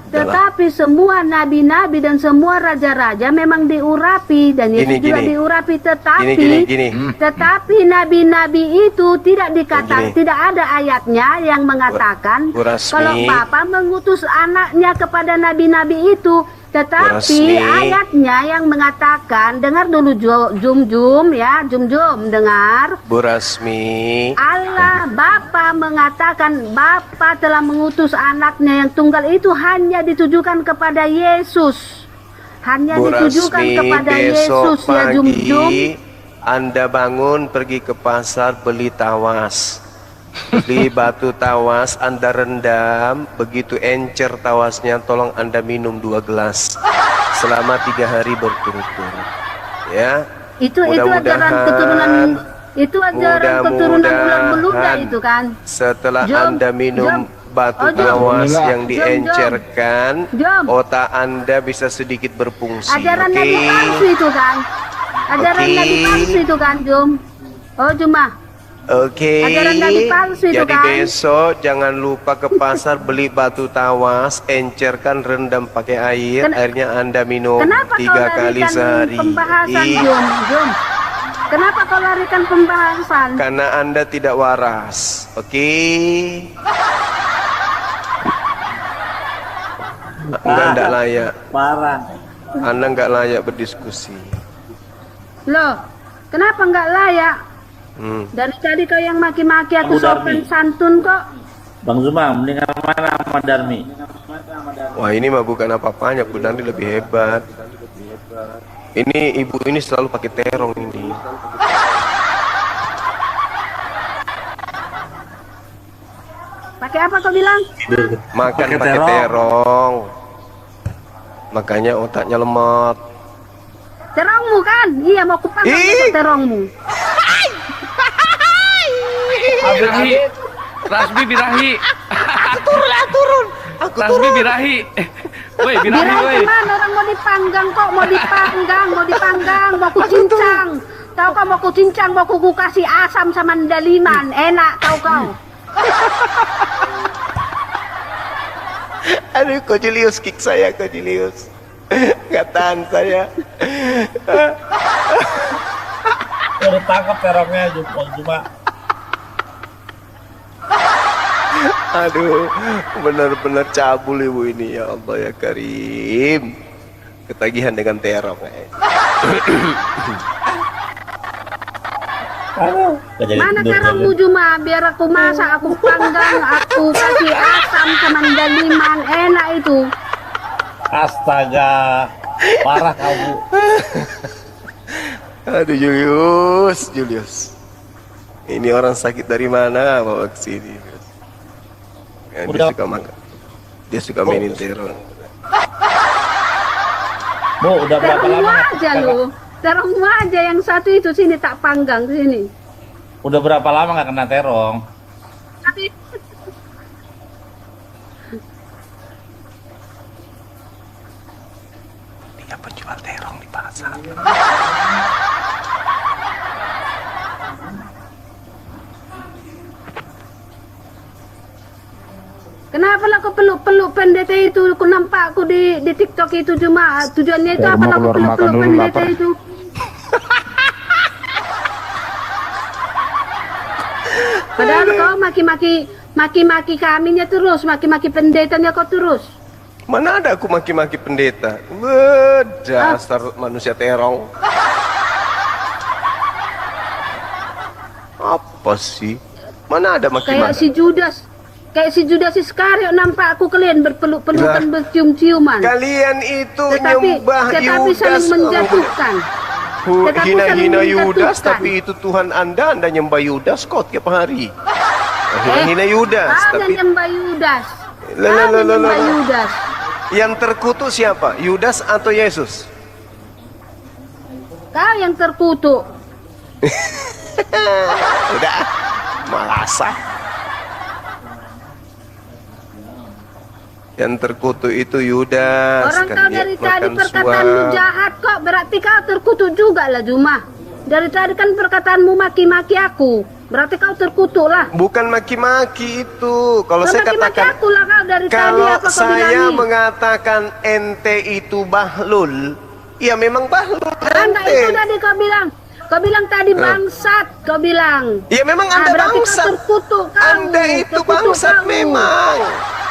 Tetapi semua nabi-nabi dan semua raja-raja memang diurapi dan Yesus juga diurapi, tetapi nabi-nabi itu tidak dikatakan, tidak ada ayatnya yang mengatakan kalau Bapa mengutus anaknya kepada nabi-nabi itu. Tetapi ayatnya yang mengatakan, dengar dulu Jum ya, Jum dengar. Bu Rasmi. Allah Bapa mengatakan Bapa telah mengutus anaknya yang tunggal itu hanya ditujukan kepada Yesus. Hanya Bu ditujukan Rasmi, kepada besok Yesus ya Jum. Anda bangun pergi ke pasar beli tawas. Beli batu tawas, Anda rendam, begitu encer tawasnya, tolong Anda minum 2 gelas selama 3 hari berturut-turut. Ya. Itu ajaran keturunan ular beluga itu kan. Setelah Anda minum batu tawas yang diencerkan, otak Anda bisa sedikit berfungsi. Ajaran Nabi palsu itu kan. Ajaran Nabi palsu itu kan, Jum. Oh, Jumah. Oke, jadi besok jangan lupa ke pasar beli batu tawas, encerkan, rendam pakai air, airnya Anda minum 3 kali sehari. Pembahasan Jum. Kenapa kau larikan pembahasan? Karena Anda tidak waras, oke? Anda layak. Parah. Anda nggak layak berdiskusi. Loh, kenapa nggak layak? Dari tadi kau yang maki-maki aku sopan santun kok. Bang Zuma, mendingan mana sama Darmi? Wah, ini mah bukan apa-apanya, Bu Darmi lebih hebat. Ini ibu ini selalu pakai terong ini. Pakai apa kau bilang? Makan pakai terong. Makanya otaknya lemot. Terongmu kan? Iya, mau kupanggang terongmu. Birahi, Rasmi Birahi. Turun. Rasmi Birahi. Woi, Birahi, woi. Mana orang mau dipanggang kok, mau dipanggang, mau kucincang. Tahu kau mau kucincang, mau kuku kasih asam sama daliman, enak tahu kau. Aduh, Ko Julius kick saya, Ko Julius. Gak tahan saya. Udah tangkap terongnya cuma. Aduh, benar-benar cabul ibu ini, ya Allah ya Karim. Ketagihan dengan terong. Mana terongmu Juma? Biar aku masak, aku panggang, aku kasih asam sama daliman, enak itu. Astaga, parah kamu. Aduh Julius. Ini orang sakit dari mana bawa ke sini? Ya, dia suka makan. Dia suka mainin terong. Bu, udah berapa Terongmu lama? aja lu. Terongmu aja yang satu itu sini tak panggang sini. Udah berapa lama nggak kena terong? Dia penjual terong di pasar. Kenapa lah kau peluk-peluk pendeta itu? Aku nampak aku di TikTok itu cuma tujuannya itu apa lah kau peluk-peluk pendeta itu? Padahal kau maki-maki kaminya terus, maki-maki pendetanya kau terus. Mana ada aku maki-maki pendeta? Dasar manusia terong. Apa sih? Mana ada maki-maki? Kayak si Judas Iskariot nampak aku kalian berpeluk-pelukan, bercium-ciuman. Kalian itu nyembah tetapi Yudas. saling menjatuhkan. Hina-hina Yudas, tapi itu Tuhan Anda nyembah Yudas kok tiap hari. Hina-hina Yudas, tapi nyembah Yudas. Yudas. Yang terkutuk siapa? Yudas atau Yesus? Kau yang terkutuk. Udah, malasah. Yang terkutuk itu Yudas. Orang kau dari tadi perkataanmu jahat kok, berarti kau terkutuk juga lah Juma. Dari tadi kan perkataanmu maki-maki aku, berarti kau terkutuk lah. Bukan maki-maki itu. Kalau saya maki-maki katakan, aku lah kau dari kalau tadi apa kau saya bilangi? mengatakan ente itu bahlul, ya memang bahlul. Enggak, itu tadi kau bilang tadi bangsat, kau bilang. Ya memang Anda bangsat. Kau terkutuk kau. Anda itu bangsat memang.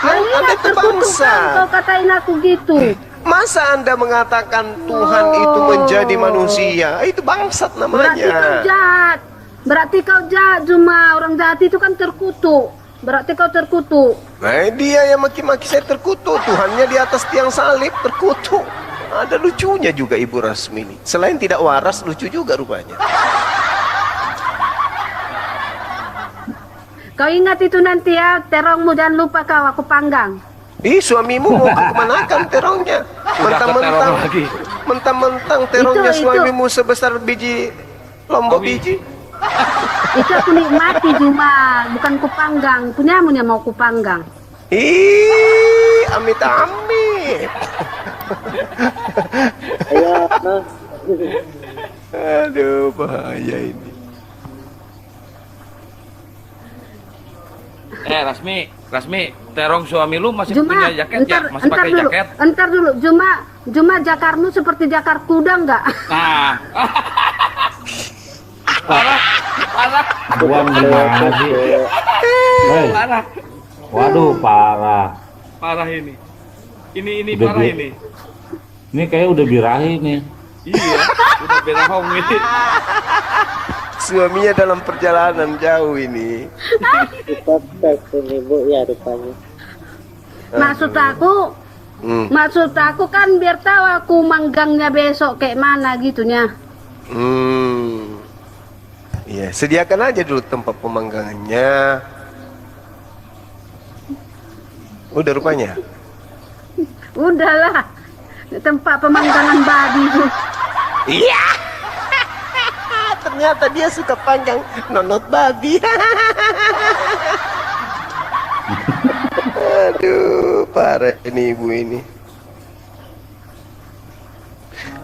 Anda itu bangsat. Kau katain aku gitu. Masa Anda mengatakan Tuhan itu menjadi manusia? Itu bangsat namanya. Berarti kau jahat. Berarti kau jahat Juma. Orang jahat itu kan terkutuk. Berarti kau terkutuk. Nah dia yang maki-maki saya terkutuk. Tuhannya di atas tiang salib terkutuk. Ada lucunya juga Ibu Rasmini. Selain tidak waras, lucu juga rupanya. Kau ingat itu nanti ya, terongmu jangan lupa kau, aku panggang. Suamimu mau kemanakan terongnya? Mentang-mentang terongnya suamimu sebesar biji lombok biji. Itu aku nikmati Juma, bukan kupanggang. Punyamu yang mau kupanggang. Amit-amit. Aduh, bahaya ini. Rasmi, terong suami lu masih Juma, punya jaket ya? Masih pakai dulu, jaket? Entar dulu, Juma jakarmu seperti jakar kuda enggak? Nah. Parah. Buang gimana sih? Parah. Waduh, parah. Parah ini. Ini Udah parah ini. Ini kayak udah birahi nih. Iya, udah berahong ini. Suaminya dalam perjalanan jauh ini. Ini Bu ya rupanya. Maksud aku kan biar tahu aku manggangnya besok kayak mana gitunya. Iya, sediakan aja dulu tempat pemanggangannya. Udah rupanya. Udahlah, tempat pemanggangan babi itu. Iya. Ternyata dia suka panggang nonot babi. Aduh, parah ini ibu ini.